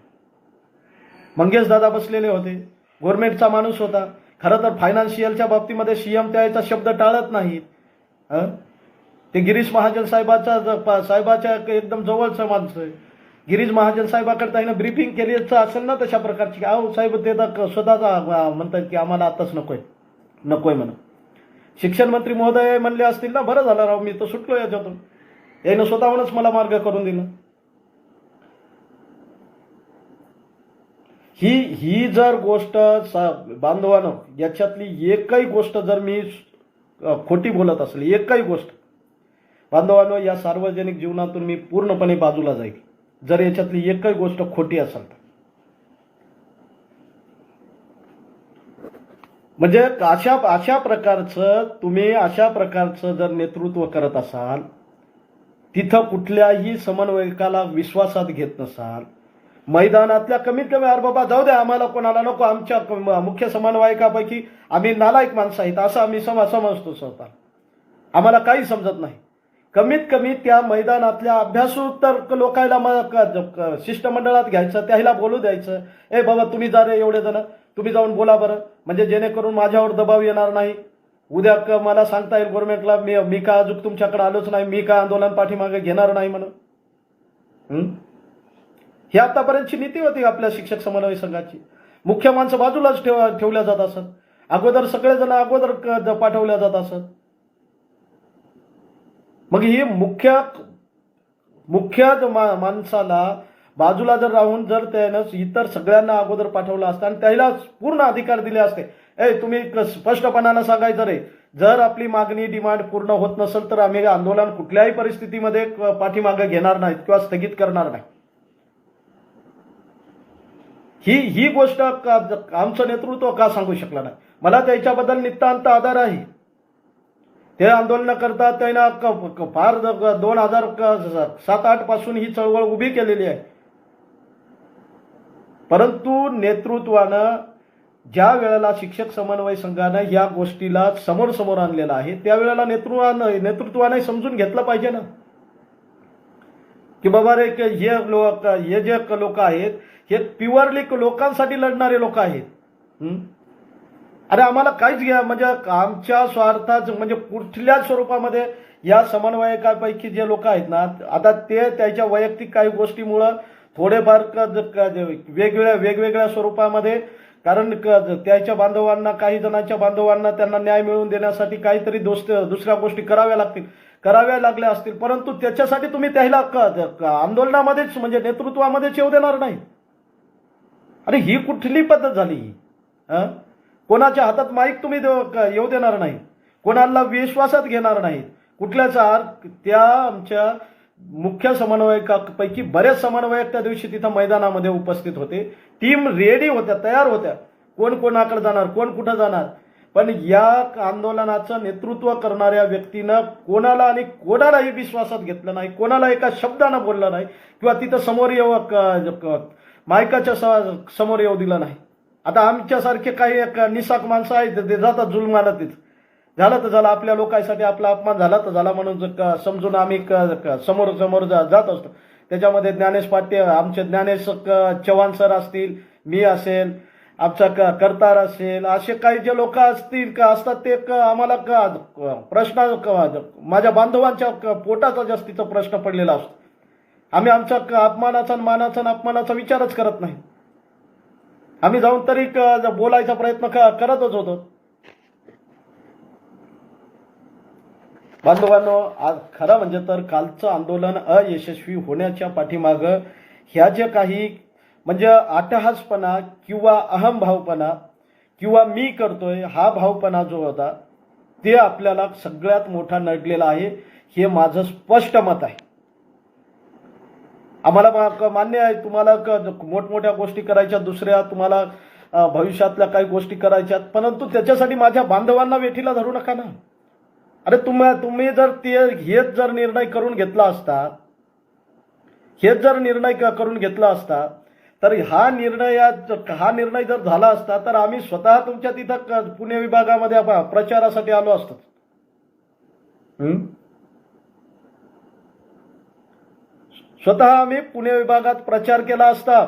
मंगेश दादा बसलेले होते, गव्हर्नमेंटचा माणूस होता. खरं तर फायनान्शियलच्या बाबतीमध्ये सीएम त्याचा शब्द टाळत नाहीत. ते गिरीश महाजन साहेबाच्या एकदम जवळचं माणसं आहे. गिरीश महाजन साहेबाकडे त्यानं ब्रीफिंग केली असेल ना तशा प्रकारची, अहो साहेब ते तर स्वतःचा म्हणतात की आम्हाला आताच नकोय म्हणून. शिक्षण मंत्री महोदय म्हणले असतील ना, बरं झालं राव मी तर सुटलो याच्यातून, यानं स्वतःहूनच मला मार्ग करून दिला. ही जर गोष्ट बांधवानं याच्यातली एकही गोष्ट जर मी खोटी बोलत असेल, एकही गोष्ट बांधवांनो, या सार्वजनिक जीवनातून मी पूर्णपणे बाजूला जाईल जर याच्यातली एकही गोष्ट खोटी असेल तर. म्हणजे अशा प्रकारचं जर नेतृत्व करत असाल, तिथं कुठल्याही समन्वयकाला विश्वासात घेत नसाल, मैदानातल्या कमीत कमी अरे बाबा जाऊ द्या आम्हाला कोणाला नको, आमच्या मुख्य समन्वयकापैकी आम्ही नालायक माणसं आहेत असं आम्ही समजतो स्वतः, आम्हाला काही समजत नाही. कमीत कमी त्या मैदानातल्या अभ्यासू तर लोकांना शिष्टमंडळात घ्यायचं, त्याला बोलू द्यायचं, ए बाबा तुम्ही जा रे एवढे जण, तुम्ही जाऊन बोला बरं, म्हणजे जेणेकरून माझ्यावर दबाव येणार नाही. उद्या मला सांगता येईल गव्हर्नमेंटला मी का अजून तुमच्याकडे आलोच नाही, मी का आंदोलन पाठीमागे घेणार नाही म्हणून. ही आतापर्यंतची नीती होती आपल्या शिक्षक समन्वय संघाची. मुख्य माणसं बाजूलाच ठेवल्या जात असत, अगोदर सगळेजण अगोदर पाठवल्या जात असत. मग ही मुख्य माणसाला बाजूला जर राहून जर त्यानं इतर सगळ्यांना अगोदर पाठवलं असतं आणि त्याला पूर्ण अधिकार दिले असते, तुम्ही स्पष्टपणानं सांगायचं रे, जर आपली मागणी डिमांड पूर्ण होत नसेल तर आम्ही आंदोलन कुठल्याही परिस्थितीमध्ये पाठीमागे घेणार नाहीत किंवा स्थगित करणार नाही. ही गोष्ट आमचं नेतृत्व का सांगू शकलं नाही? मला त्याच्याबद्दल नितांत आदर आहे. ते आंदोलन करतात, त्यांना फार 2007-8 पासून ही चळवळ उभी केलेली आहे. परंतु नेतृत्वानं ज्या वेळेला शिक्षक समन्वय संघानं या गोष्टीला समोर आणलेला आहे त्यावेळेला नेतृत्वाने समजून घेतलं पाहिजे ना की बाबा रे हे जे लोक आहेत हे प्युअरली लोकांसाठी लढणारे लोक आहेत. अरे आम्हाला काहीच म्हणजे आमच्या स्वार्थाचं म्हणजे कुठल्याच स्वरूपामध्ये या समन्वयकापैकी जे लोक आहेत ना, आता ते त्याच्या वैयक्तिक काही गोष्टीमुळं थोडेफार वेगवेगळ्या स्वरूपामध्ये, कारण त्याच्या बांधवांना, काही जणांच्या बांधवांना त्यांना न्याय मिळवून देण्यासाठी काहीतरी दुसऱ्या गोष्टी कराव्या लागल्या असतील, परंतु त्याच्यासाठी तुम्ही त्याला आंदोलनामध्येच म्हणजे नेतृत्वामध्येच येऊ देणार नाही. अरे ही कुठली पद्धत झाली? कोणाच्या हातात माईक तुम्ही येऊ देणार नाही, कोणाला विश्वासात घेणार नाही. कुठल्याचा त्या आमच्या मुख्य समन्वयकापैकी बरेच समन्वयक त्या दिवशी तिथं मैदानामध्ये उपस्थित होते, टीम रेडी होत्या, तयार होत्या, कोण कोणाकडे जाणार, कोण कुठं जाणार. पण या आंदोलनाचं नेतृत्व करणाऱ्या व्यक्तीनं कोणालाही विश्वासात घेतलं नाही, कोणाला एका शब्दानं बोललं नाही किंवा तिथं मायकाच्या समोर येऊ दिलं नाही. आता आमच्यासारखे काही निसाक माणसं आहेत ते जातात जुलमानं, तिथं झालं तर झालं, आपल्या लोकांसाठी आपला अपमान झाला तर झाला म्हणून समजून आम्ही समोर जात असतो. त्याच्यामध्ये ज्ञानेश पाटील, आमचे ज्ञानेश चव्हाण सर असतील, मी असेल, आमचा करतार असेल, असे काही जे लोक असतात ते आम्हाला प्रश्न माझ्या बांधवांच्या पोटाचा जास्तीचा प्रश्न पडलेला असतो आम्ही आमच्या अपमानाचा मानाचा आणि अपमानाचा विचारच करत नाही. आम्ही जाऊन तरी बोलायचा प्रयत्न करतच होतो. बांधवांनो, आज खरं म्हणजे तर कालचं आंदोलन अयशस्वी होण्याच्या पाठीमागं ह्या जे काही म्हणजे अट्टहासपणा किंवा अहमभावपणा किंवा मी करतोय हा भावपणा जो होता ते आपल्याला सगळ्यात मोठा नडलेला आहे, हे माझं स्पष्ट मत आहे. आम्हाला मान्य आहे तुम्हाला मोठमोठ्या गोष्टी करायच्या, दुसऱ्या तुम्हाला भविष्यातल्या काही गोष्टी करायच्यात, परंतु त्याच्यासाठी माझ्या बांधवांना वेठीला धरू नका ना. अरे तुम्ही जर हेच जर निर्णय करून घेतला असता, करून घेतला असता तर हा निर्णय जर झाला असता तर आम्ही स्वतः तुमच्या तिथं पुणे विभागामध्ये प्रचारासाठी आलो असतो. स्वतः आम्ही पुणे विभागात प्रचार केला असता.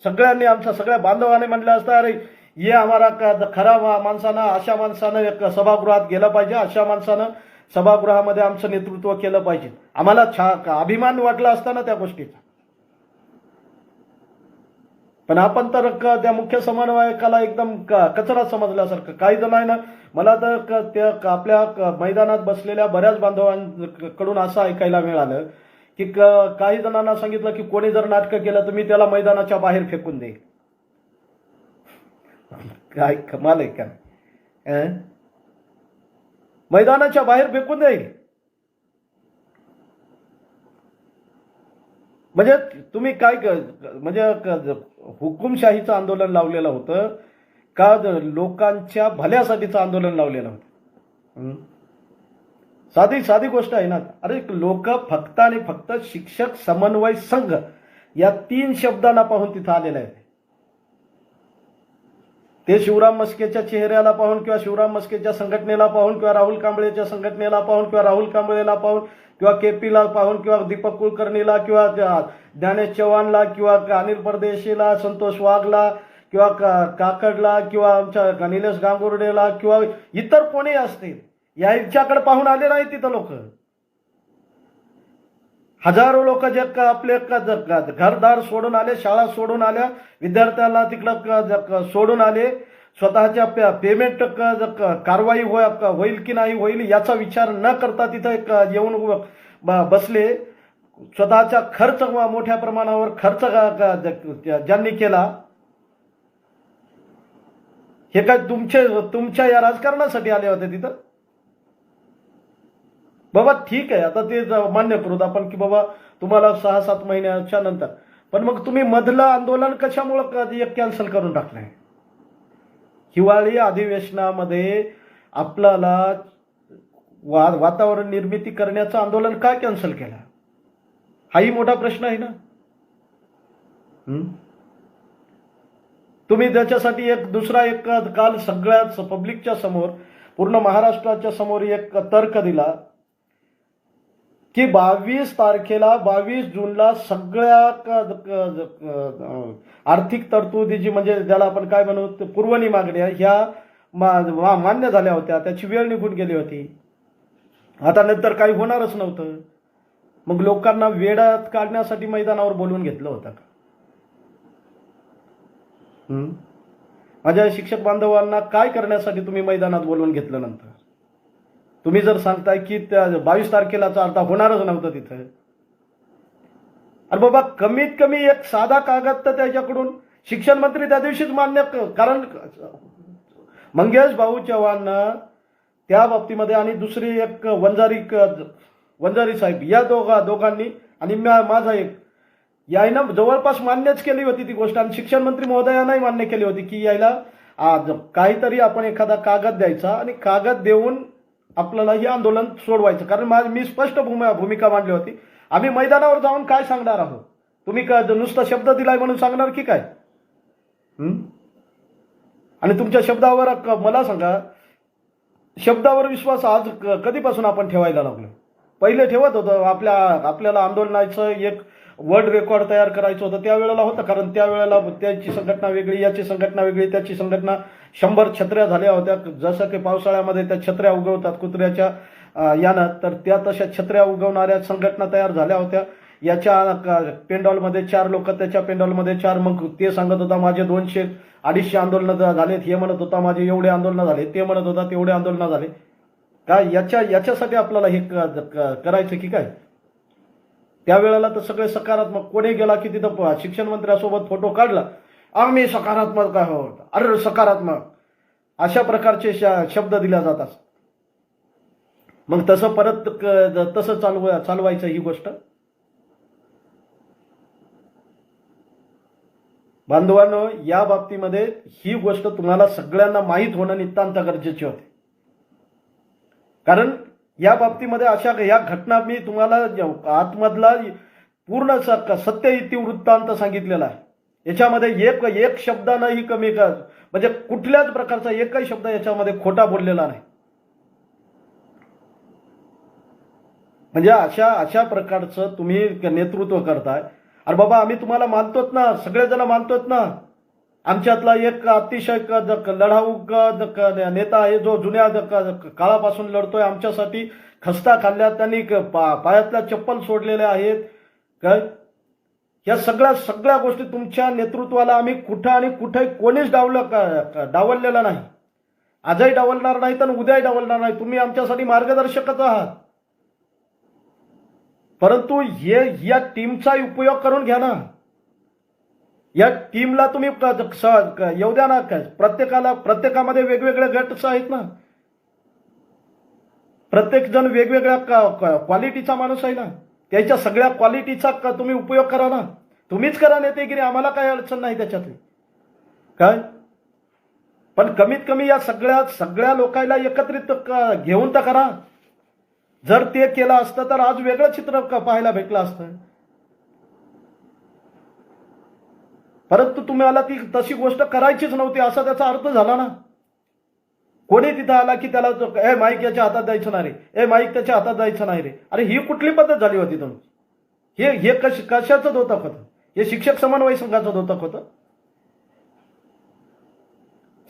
सगळ्यांनी आमच्या सगळ्या बांधवांनी म्हटलं असतं, अरे ये आम्हाला खरा माणसानं, अशा माणसानं सभागृहात गेलं पाहिजे, अशा माणसानं सभागृहामध्ये आमचं नेतृत्व केलं पाहिजे. आम्हाला अभिमान वाटला असता ना त्या गोष्टीचा. पण आपण तर त्या मुख्य समन्वयकाला एकदम कचरा समजल्यासारखं. काही जणांना मला तर त्या आपल्या मैदानात बसलेल्या बऱ्याच बांधवांकडून असं ऐकायला मिळालं की काही जणांना सांगितलं की कोणी जर नाटकं केलं तर मी त्याला मैदानाच्या बाहेर फेकून देईल. काय कमाल आहे का? मैदानाच्या बाहेर फेकून देईल म्हणजे तुम्ही काय म्हणजे हुकुमशाहीचं आंदोलन लावलेलं होतं का लोकांच्या भल्यासाठीचं आंदोलन लावलेलं होतं? साधी गोष्ट आहे ना. अरे लोक फक्त आणि फक्त शिक्षक समन्वय संघ या 3 शब्दांना पाहून तिथं आलेले आहेत. ते शिवराम म्हस्केच्या चेहऱ्याला पाहून किंवा शिवराम म्हस्केच्या संघटनेला पाहून किंवा राहुल कांबळेच्या संघटनेला पाहून किंवा राहुल कांबळेला पाहून किंवा केपीला पाहून किंवा दीपक कुलकर्णीला किंवा ज्ञानेश चव्हाणला किंवा अनिल परदेशीला, संतोष वाघला किंवा काकडला किंवा आमच्या निलेश गांगुर्डेला किंवा इतर कोणी असतील याच्याकडे पाहून आले नाही तिथं लोक. हजारो लोक जे आपले घरदार सोडून आले, शाळा सोडून आल्या, विद्यार्थ्यांना तिकडं सोडून आले, स्वतःच्या पेमेंट कारवाई होईल की नाही होईल याचा विचार न करता तिथं येऊन बसले. स्वतःचा खर्च मोठ्या प्रमाणावर खर्च ज्यांनी केला हे काय तुमच्या या राजकारणासाठी आले होते तिथं? बाबा ठीक आहे, आता ते मान्य करूत आपण की बाबा तुम्हाला 6-7 महिन्याच्या नंतर, पण मग तुम्ही मधलं आंदोलन कशामुळे कॅन्सल करून टाकलंय? हिवाळी अधिवेशनामध्ये आपल्याला वातावरण निर्मिती करण्याचं आंदोलन काय कॅन्सल केलं? हाही मोठा प्रश्न आहे ना. तुम्ही त्याच्यासाठी दुसरा काल सगळ्याच पब्लिकच्या समोर, पूर्ण महाराष्ट्राच्या समोर एक तर्क दिला की 22 जूनला सगळ्या आर्थिक तरतुदी जी म्हणजे ज्याला आपण काय म्हणू पुरवणी मागण्या ह्या मान्य झाल्या होत्या, त्याची वेळ निघून गेली होती, आता नंतर काही होणारच नव्हतं. मग लोकांना वेळात काढण्यासाठी मैदानावर बोलवून घेतलं होतं का? माझ्या शिक्षक बांधवांना काय करण्यासाठी तुम्ही मैदानात बोलवून घेतलं? नंतर तुम्ही जर सांगताय की त्या 22 तारखेलाच आता होणारच नव्हतं तिथं, अरे बाबा कमीत कमी एक साधा कागद तर त्याच्याकडून शिक्षण मंत्री त्या दिवशीच मान्य, कारण मंगेश भाऊ चव्हाण त्या बाबतीमध्ये आणि दुसरी एक वंजारी साहेब या दोघांनी आणि माझा एक यायनं जवळपास मान्यच केली होती ती गोष्ट, आणि शिक्षण मंत्री महोदयानंही मान्य केली होती की यायला काहीतरी आपण एखादा कागद द्यायचा आणि कागद देऊन आपल्याला हे आंदोलन सोडवायचं. कारण मी स्पष्ट भूमिका मांडली होती. आम्ही मैदानावर जाऊन काय सांगणार आहोत? तुम्ही नुसता शब्द दिलाय म्हणून सांगणार की काय? आणि तुमच्या शब्दावर मला सांगा, शब्दावर विश्वास आज कधीपासून आपण ठेवायला लागलो? पहिले ठेवत होतं, आपल्याला आंदोलनाचं एक वर्ल्ड रेकॉर्ड तयार करायचं होतं त्यावेळेला होतं, कारण त्यावेळेला त्याची संघटना वेगळी, याची संघटना वेगळी, त्याची संघटना 100 छत्र्या झाल्या होत्या. जसं की पावसाळ्यामध्ये त्या छत्र्या उगवतात कुत्र्याच्या यानं, तर त्या तशा छत्र्या उगवणाऱ्या संघटना तयार झाल्या होत्या. याच्या पेंडॉलमध्ये 4 लोक, त्याच्या पेंडॉलमध्ये 4, मग ते सांगत होता माझे 200-250 आंदोलनं झालेत, हे म्हणत होता माझे एवढे आंदोलनं झाले, ते म्हणत होता तेवढे आंदोलनं झाले. काय याच्यासाठी आपल्याला हे करायचं की काय? त्यावेळेला तर सगळे सकारात्मक, कोणी गेला की तिथं शिक्षण मंत्र्यासोबत फोटो काढला, आम्ही सकारात्मक आहोत, अरे सकारात्मक, अशा प्रकारचे शब्द दिल्या जातात. मग तसं परत तसं चालवायचं ही गोष्ट. बांधवांनो, या बाबतीमध्ये ही गोष्ट तुम्हाला सगळ्यांना माहीत होणं नितांत गरजेचे होते. कारण या बाबतीमध्ये अशा या घटना मी तुम्हाला आतमधला पूर्ण सत्य इतिवृत्तांत सांगितलेला आहे. याच्यामध्ये एक शब्दानंही कमी म्हणजे कुठल्याच प्रकारचा एकही शब्द याच्यामध्ये खोटा बोललेला नाही. म्हणजे अशा प्रकारचं तुम्ही नेतृत्व करताय. अरे बाबा, आम्ही तुम्हाला मानतोच ना, सगळेजण मानतोच ना. आमच्यातला एक अतिशय लढाऊ नेता आहे जो जुन्या काळापासून लढतोय, आमच्यासाठी खस्ता खाल्ल्या, त्यांनी पायातल्या चप्पल सोडलेल्या आहेत. काय या सगळ्या गोष्टी तुमच्या नेतृत्वाला आम्ही कुठं आणि कुठे कोणीच डावललेला नाही. आजही डावलणार नाही तर उद्याही डावलणार नाही. तुम्ही आमच्यासाठी मार्गदर्शकच आहात. परंतु या टीमचा उपयोग करून घ्या ना. या टीमला तुम्ही येऊ द्या ना. प्रत्येकामध्ये वेगवेगळे गट आहेत ना. प्रत्येक जण वेगवेगळ्या क्वालिटीचा माणूस आहे ना. त्याच्या सगळ्या क्वालिटीचा तुम्ही उपयोग करा ना. तुम्हीच करा नेतेगिरी, आम्हाला काय अडचण नाही त्याच्यातली. काय पण कमीत कमी या सगळ्या लोकांना एकत्रित घेऊन तर करा. जर ते केलं असतं तर आज वेगळं चित्र पाहायला भेटलं असतं. परंतु तुम्हाला ती तशी गोष्ट करायचीच नव्हती असा त्याचा अर्थ झाला ना. कोणी तिथं आला की त्याला माईक याच्या हातात द्यायचं नाही रे, माईक त्याच्या हातात द्यायचं नाही रे. अरे ही कुठली पद्धत झाली होती तुम्ही? हे कशाचं दोतक होतं? हे शिक्षक समन्वय संघाचं दोतक होतं.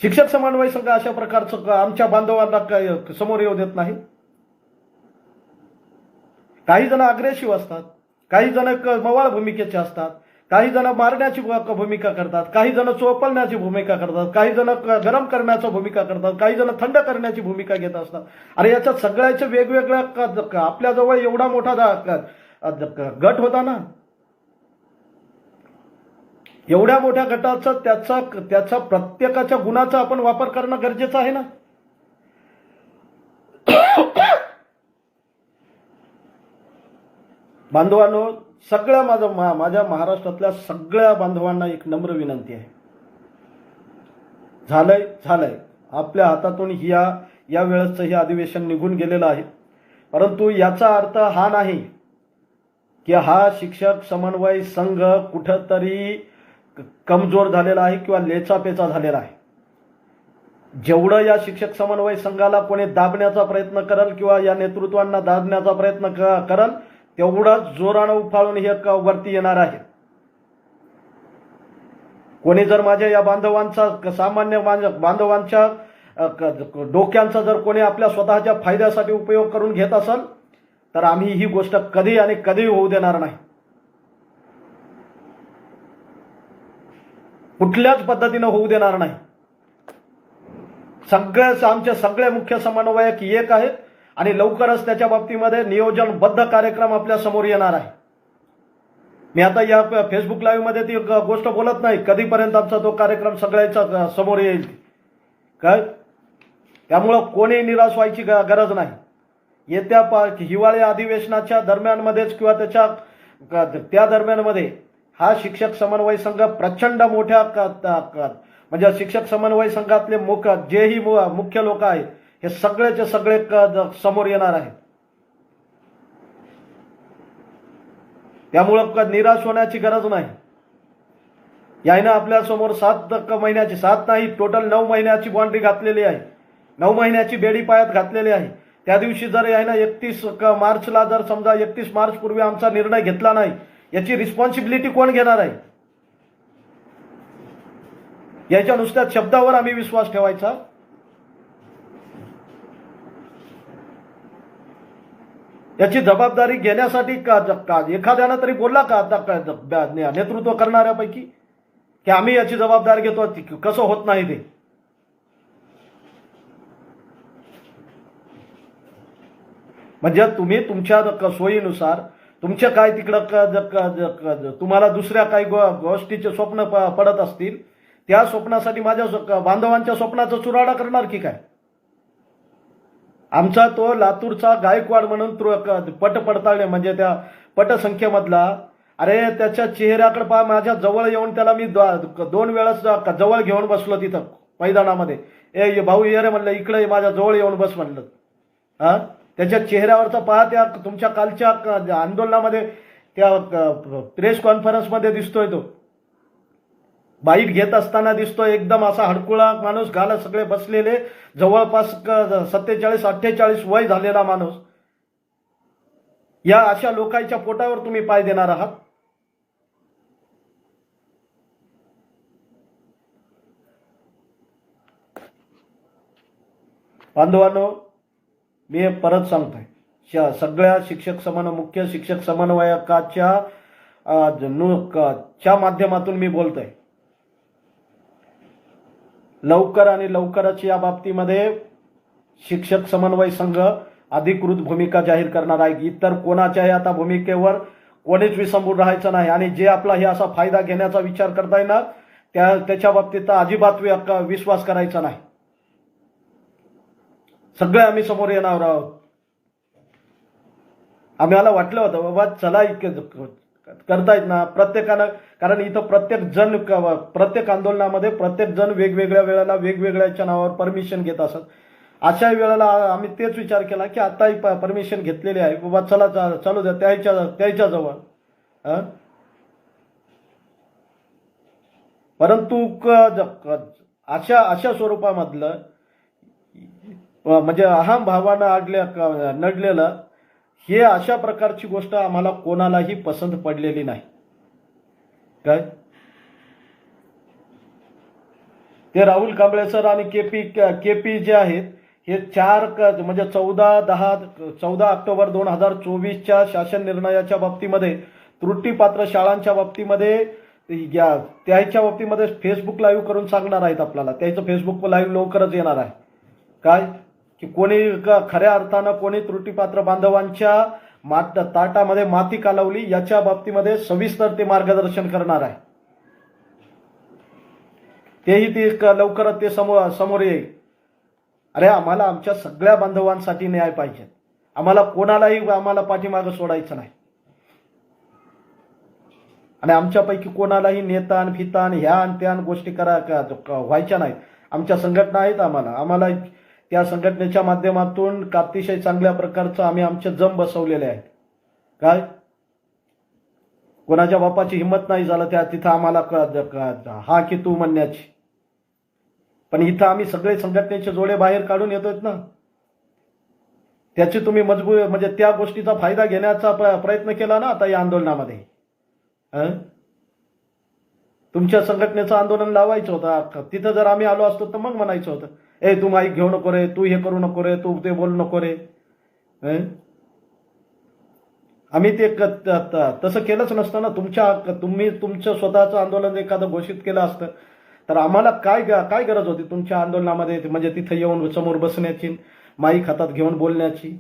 शिक्षक समन्वय संघ अशा प्रकारचं आमच्या बांधवांना समोर येऊ देत नाही. काही जण अग्रेसिव्ह असतात, काही जण मवाळ भूमिकेचे असतात, काही जण मारण्याची भूमिका करतात, काही जण चोपलण्याची भूमिका करतात, काही जण गरम करण्याची भूमिका करतात, काही जण थंड करण्याची भूमिका घेत असतात. अरे याच्या सगळ्याचे वेगवेगळ्या आपल्याजवळ एवढा मोठा गट होता ना. एवढ्या मोठ्या गटाचा त्याचा प्रत्येकाच्या गुणाचा आपण वापर करणं गरजेचं आहे ना. बांधवांनो, सगळ्या माझ्या महाराष्ट्रातल्या सगळ्या बांधवांना एक नम्र विनंती आहे. झालंय आपल्या हातातून या वेळेचं हे अधिवेशन निघून गेलेलं आहे. परंतु याचा अर्थ हा नाही की हा शिक्षक समन्वय संघ कुठंतरी कमजोर झालेला आहे किंवा लेचापेचा झालेला आहे. जेवढं या शिक्षक समन्वय संघाला कोणी दाबण्याचा प्रयत्न करेल किंवा या नेतृत्वांना दाबण्याचा प्रयत्न करेल तेवढाच जोरानं उफाळून हे वरती येणार आहे. कोणी जर माझ्या या बांधवांचा सामान्य बांधवांच्या डोक्यांचा जर कोणी आपल्या स्वतःच्या फायद्यासाठी उपयोग करून घेत असेल तर आम्ही ही गोष्ट कधी आणि कधी होऊ देणार नाही. कुठल्याच पद्धतीनं होऊ देणार नाही. आमचे सगळे मुख्य समन्वयक एक आहेत आणि लवकरच त्याच्या बाबतीमध्ये नियोजनबद्ध कार्यक्रम आपल्या समोर येणार आहे. मी आता या फेसबुक लाईव्ह मध्ये ती गोष्ट बोलत नाही कधीपर्यंत आमचा तो कार्यक्रम सगळ्याच्या समोर येईल. काय त्यामुळं कोणी निराश व्हायची गरज नाही. येत्या हिवाळी अधिवेशनाच्या दरम्यानमध्येच किंवा त्या दरम्यानमध्ये हा शिक्षक समन्वय संघ प्रचंड मोठ्या म्हणजे शिक्षक समन्वय संघातले जेही मुख्य लोक आहेत हे सगळेचे सगळे समोर येणार आहेत. त्यामुळं निराश होण्याची गरज नाही. याने आपल्या समोर 7 महिन्याची 7 नाही टोटल 9 महिन्याची बाउंड्री घातलेली आहे. 9 महिन्याची बेडी पायात घातलेली आहे. त्या दिवशी जर याने 31 मार्चला जर समजा 31 मार्च पूर्वी आमचा निर्णय घेतला नाही याची रिस्पॉन्सिबिलिटी कोण घेणार आहे? याच्या नुसत्या शब्दावर आम्ही विश्वास ठेवायचा. याची जबाबदारी घेण्यासाठी एखाद्यानं तरी बोलला का आता नेतृत्व करणाऱ्यापैकी की आम्ही याची जबाबदारी घेतो? कसं होत नाही ते. म्हणजे तुम्ही तुमच्या सोयीनुसार तुमच्या काय तिकडं तुम्हाला दुसऱ्या काही गोष्टीचे स्वप्न पडत असतील, त्या स्वप्नासाठी माझ्या बांधवांच्या स्वप्नाचा चुराडा करणार की काय? आमचा तो लातूरचा गायकवाड म्हणून पट पडताळणे म्हणजे त्या पटसंख्येमधला, अरे त्याच्या चेहऱ्याकडे पहा, माझ्या जवळ येऊन त्याला मी 2 वेळाच जवळ घेऊन बसलो तिथं मैदानामध्ये. ए भाऊ ये रे म्हणलं, इकडे माझ्या जवळ येऊन बस म्हणलं. हा, त्याच्या चेहऱ्यावरचा पहा, त्या तुमच्या कालच्या आंदोलनामध्ये त्या प्रेस कॉन्फरन्समध्ये दिसतोय तो, बाईट घेत असताना दिसतोय, एकदम असा हडकुळा माणूस, गाला सगळे बसलेले, जवळपास 47-48 वय झालेला माणूस. या अशा लोकांच्या पोटावर तुम्ही पाय देणार आहात? बांधवांनो, मी परत सांगतोय, सगळ्या मुख्य शिक्षक समन्वयकाच्या माध्यमातून मी बोलतोय. लवकर आणि लवकरच या बाबतीमध्ये शिक्षक समन्वय संघ अधिकृत भूमिका जाहीर करणार आहे. इतर कोणाच्याही आता भूमिकेवर कोणीच विसंबून राहायचं नाही. आणि जे आपला हे असा फायदा घेण्याचा विचार करताय ना, त्याच्या बाबतीत अजिबात विश्वास करायचा नाही. सगळे आम्ही समोर येणार आहोत. आम्हाला वाटलं होतं बाबा चला करतायत ना प्रत्येकानं, कारण इथं प्रत्येक आंदोलनामध्ये प्रत्येक जण वेगवेगळ्या वेळेला वेगवेगळ्याच्या नावावर परमिशन घेत असत. अशा वेळेला आम्ही तेच विचार केला की आताही परमिशन घेतलेली आहे, बाबा चला चालू द्या त्याच्या जवळ. परंतु अशा स्वरूपामधलं म्हणजे अहम भावानं नडलेलं हे अशा प्रकारची गोष्ट आम्हाला कोणालाही पसंत पडलेली नाही. काय ते राहुल कांबळे सर आणि केपी जे आहेत, हे 14 ऑक्टोबर 2024च्या शासन निर्णयाच्या बाबतीमध्ये, त्रुटीपात्र शाळांच्या बाबतीमध्ये, त्याच्या बाबतीमध्ये फेसबुक लाईव्ह करून सांगणार आहेत आपल्याला. त्याचं फेसबुक लाईव्ह लवकरच येणार आहे. काय की कोणी खऱ्या अर्थानं कोणी त्रुटीपात्र बांधवांच्या ताटामध्ये माती कालवली याच्या बाबतीमध्ये सविस्तर ते मार्गदर्शन करणार आहे. तेही ते लवकरच ते समोर येईल. अरे आम्हाला आमच्या सगळ्या बांधवांसाठी न्याय पाहिजे. आम्हाला कोणालाही पाठीमागं सोडायचं नाही. आणि आमच्यापैकी कोणालाही नेता आणि फिता आणि ह्या आणि त्या गोष्टी व्हायच्या नाहीत. आमच्या संघटना आहेत, आम्हाला त्या संघटनेच्या माध्यमातून अतिशय चांगल्या प्रकारचं आम्ही आमचे जम बसवलेले आहेत. काय कोणाच्या बापाची हिंमत नाही झालं तिथं आम्हाला हा की तू म्हणण्याची. पण इथं आम्ही सगळे संघटनेचे जोडे बाहेर काढून येतोय ना, त्याची तुम्ही मजबूत म्हणजे त्या गोष्टीचा फायदा घेण्याचा प्रयत्न केला ना आता या आंदोलनामध्ये. तुमच्या संघटनेचं आंदोलन लावायचं होतं. तिथं जर आम्ही आलो असतो तर मग म्हणायचं होतं, ए तू माईक घेऊ नको रे, तू हे करू नको रे, तू ते बोलू नको रे. आम्ही ते तसं केलंच नसतं ना. तुम्ही तुमचं स्वतःचं आंदोलन एखादं घोषित केलं असतं तर आम्हाला काय गरज होती तुमच्या आंदोलनामध्ये, म्हणजे तिथं येऊन समोर बसण्याची, माईक हातात घेऊन बोलण्याची.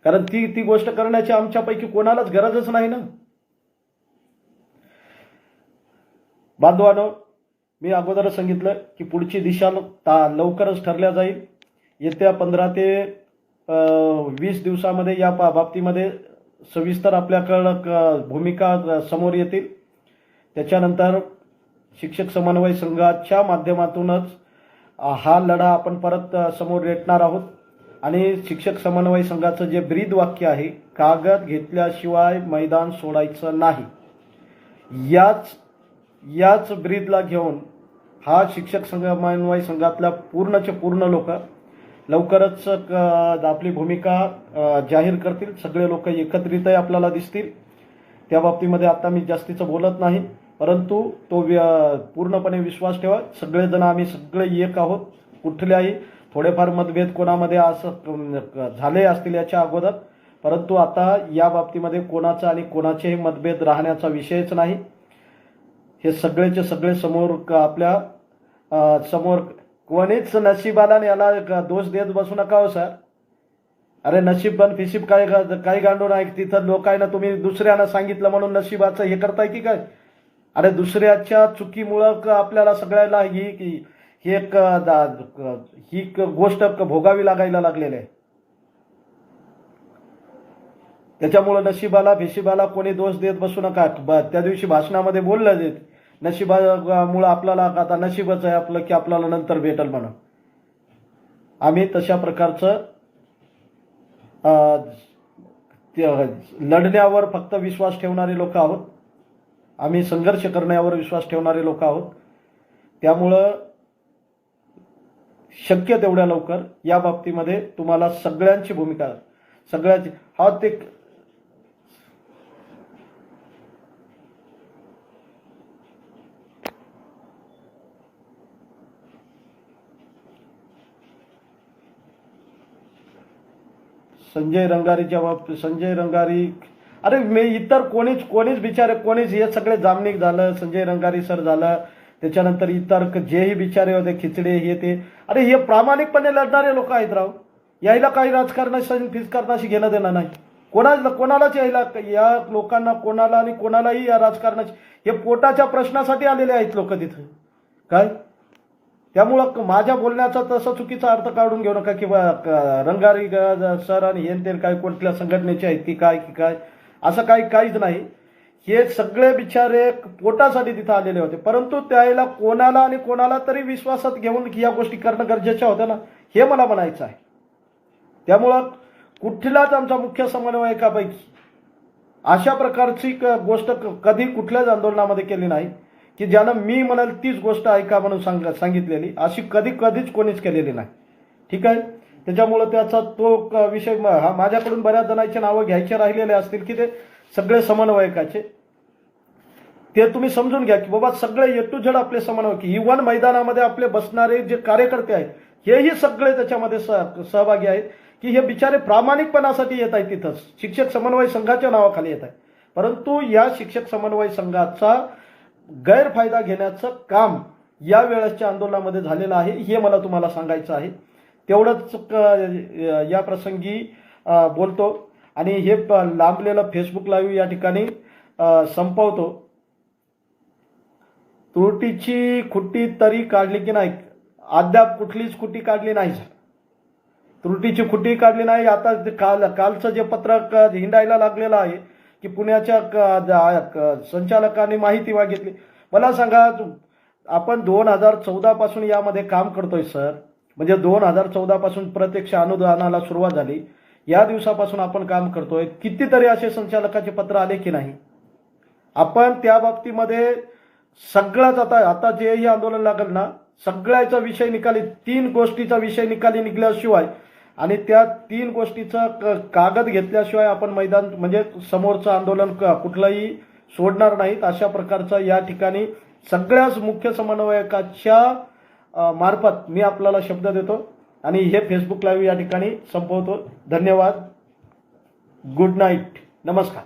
कारण ती गोष्ट करण्याची आमच्यापैकी कोणालाच गरजच नाही ना. बांधवांनो, मी अगोदरच सांगितलं की पुढची दिशा लवकरच ठरल्या जाईल. येत्या 15 ते 20 दिवसामध्ये या बाबतीमध्ये सविस्तर आपल्याकडं भूमिका समोर येतील. त्याच्यानंतर शिक्षक समन्वय संघाच्या माध्यमातूनच हा लढा आपण परत समोर रेटणार आहोत. आणि शिक्षक समन्वय संघाचं जे ब्रीद वाक्य आहे, कागद घेतल्याशिवाय मैदान सोडायचं नाही, याच ब्रीदला घेऊन हा शिक्षक समन्वय संघातल्या पूर्णचे पूर्ण लोक लवकरच आपली भूमिका जाहीर करतील. सगळे लोक एकत्रितही आपल्याला दिसतील. त्या बाबतीमध्ये आता मी जास्तीचं बोलत नाही, परंतु तो पूर्णपणे विश्वास ठेवा. सगळेजण आम्ही सगळे एक आहोत. कुठल्याही थोडेफार मतभेद कोणामध्ये असं झाले असतील याच्या अगोदर, परंतु आता या बाबतीमध्ये कोणाचा आणि कोणाचेही मतभेद राहण्याचा विषयच नाही. हे सगळेचे सगळे समोर आपल्या समोर कोणीच नशिबाला याला दोष देत बसू नका हो सर. अरे नशीब बन फिशीब काही गांडू नाही. तिथं लोक आहे ना, तुम्ही दुसऱ्यानं सांगितलं म्हणून नशिबाचं हे करताय की काय? अरे दुसऱ्याच्या चुकीमुळं आपल्याला सगळ्याला ही गोष्ट भोगावी लागायला लागलेली आहे. त्याच्यामुळं नशिबाला फिशिबाला कोणी दोष देत बसू नका. त्या दिवशी भाषणामध्ये बोललं जे नशिबामुळं आपल्याला आता नशीबच आहे आपलं की आपल्याला नंतर भेटल म्हणून. आम्ही तशा प्रकारचं लढण्यावर फक्त विश्वास ठेवणारे लोक आहोत. आम्ही संघर्ष करण्यावर विश्वास ठेवणारे लोक आहोत. त्यामुळं शक्य तेवढ्या लवकर या बाबतीमध्ये तुम्हाला सगळ्यांची भूमिका सगळ्यांची ते संजय रंगारीच्या बाबतीत संजय रंगारी अरे मी इतर कोणीच बिचारे कोणीच हे सगळे जामनिक झालं, संजय रंगारी सर झालं, त्याच्यानंतर इतर जेही बिचारे होते खिचडे हे ते, अरे हे प्रामाणिकपणे लढणारे लोक आहेत राव. यायला काही राजकारणाशी फिजकारणाशी घेणं देणं नाही. कोणालाच यायला या लोकांना कोणाला आणि कोणालाही या राजकारणाची हे पोटाच्या प्रश्नासाठी आलेले आहेत लोक तिथे काय. त्यामुळं माझ्या बोलण्याचा तसा चुकीचा अर्थ काढून घेऊ नका की रंगारी सर आणि हे काय कुठल्या संघटनेचे आहेत की काय असं काहीच नाही. हे सगळे बिचारे पोटासाठी तिथं आलेले होते, परंतु त्याला कोणाला आणि कोणाला तरी विश्वासात घेऊन या गोष्टी करणं गरजेच्या होत्या ना, हे मला म्हणायचं आहे. त्यामुळं कुठलाच आमचा मुख्य समन्वयकापैकी अशा प्रकारची गोष्ट कधी कुठल्याच आंदोलनामध्ये केली नाही की ज्यानं मी म्हणाल तीच गोष्ट ऐका म्हणून सांगितलेली अशी कधीच कोणीच केलेली नाही. ठीक आहे. त्याच्यामुळं त्याचा तो विषय हा माझ्याकडून बऱ्याच जणांची नावं घ्यायचे राहिलेले असतील की ते सगळे समन्वयकाचे, ते तुम्ही समजून घ्या की बाबा सगळे ए टू झेड आपले समन्वयक. इव्हन मैदानामध्ये आपले बसणारे जे कार्यकर्ते आहेत हेही सगळे त्याच्यामध्ये सहभागी आहेत की हे बिचारे प्रामाणिकपणासाठी येत आहेत. तिथंच शिक्षक समन्वय संघाच्या नावाखाली येत आहे, परंतु या शिक्षक समन्वय संघाचा गैरफायदा घेण्याचं काम या वेळेसच्या आंदोलनामध्ये झालेलं आहे, हे मला तुम्हाला सांगायचं आहे. तेवढंच या प्रसंगी बोलतो आणि हे लांबलेलं फेसबुक लाईव्ह या ठिकाणी संपवतो. त्रुटीची खुटी तरी काढली की नाही? अद्याप कुठलीच खुटी काढली नाही. त्रुटीची खुटी काढली नाही. आता कालचं जे पत्रक हिंडायला लागलेलं आहे की पुण्याच्या संचालकांनी माहिती मागितली. मला सांगा, आपण 2014 पासून यामध्ये काम करतोय सर, म्हणजे 2014 पासून प्रत्यक्ष अनुदानाला सुरुवात झाली. या दिवसापासून आपण काम करतोय. कितीतरी असे संचालकाचे पत्र आले की नाही? आपण त्या बाबतीमध्ये सगळ्याच आता जेही आंदोलन लागेल ना, सगळ्याचा विषय निकाली 3 गोष्टीचा विषय निकाली निघल्याशिवाय आणि त्या 3 गोष्टीचा कागद घेतल्याशिवाय आपण मैदान म्हणजे समोरचं आंदोलन कुठलंही सोडणार नाहीत. अशा प्रकारचा या ठिकाणी सगळ्याच मुख्य समन्वयकाच्या मार्फत मी आपल्याला शब्द देतो आणि हे फेसबुक लाईव्ह या ठिकाणी संपवतो. धन्यवाद. Good night. नमस्कार.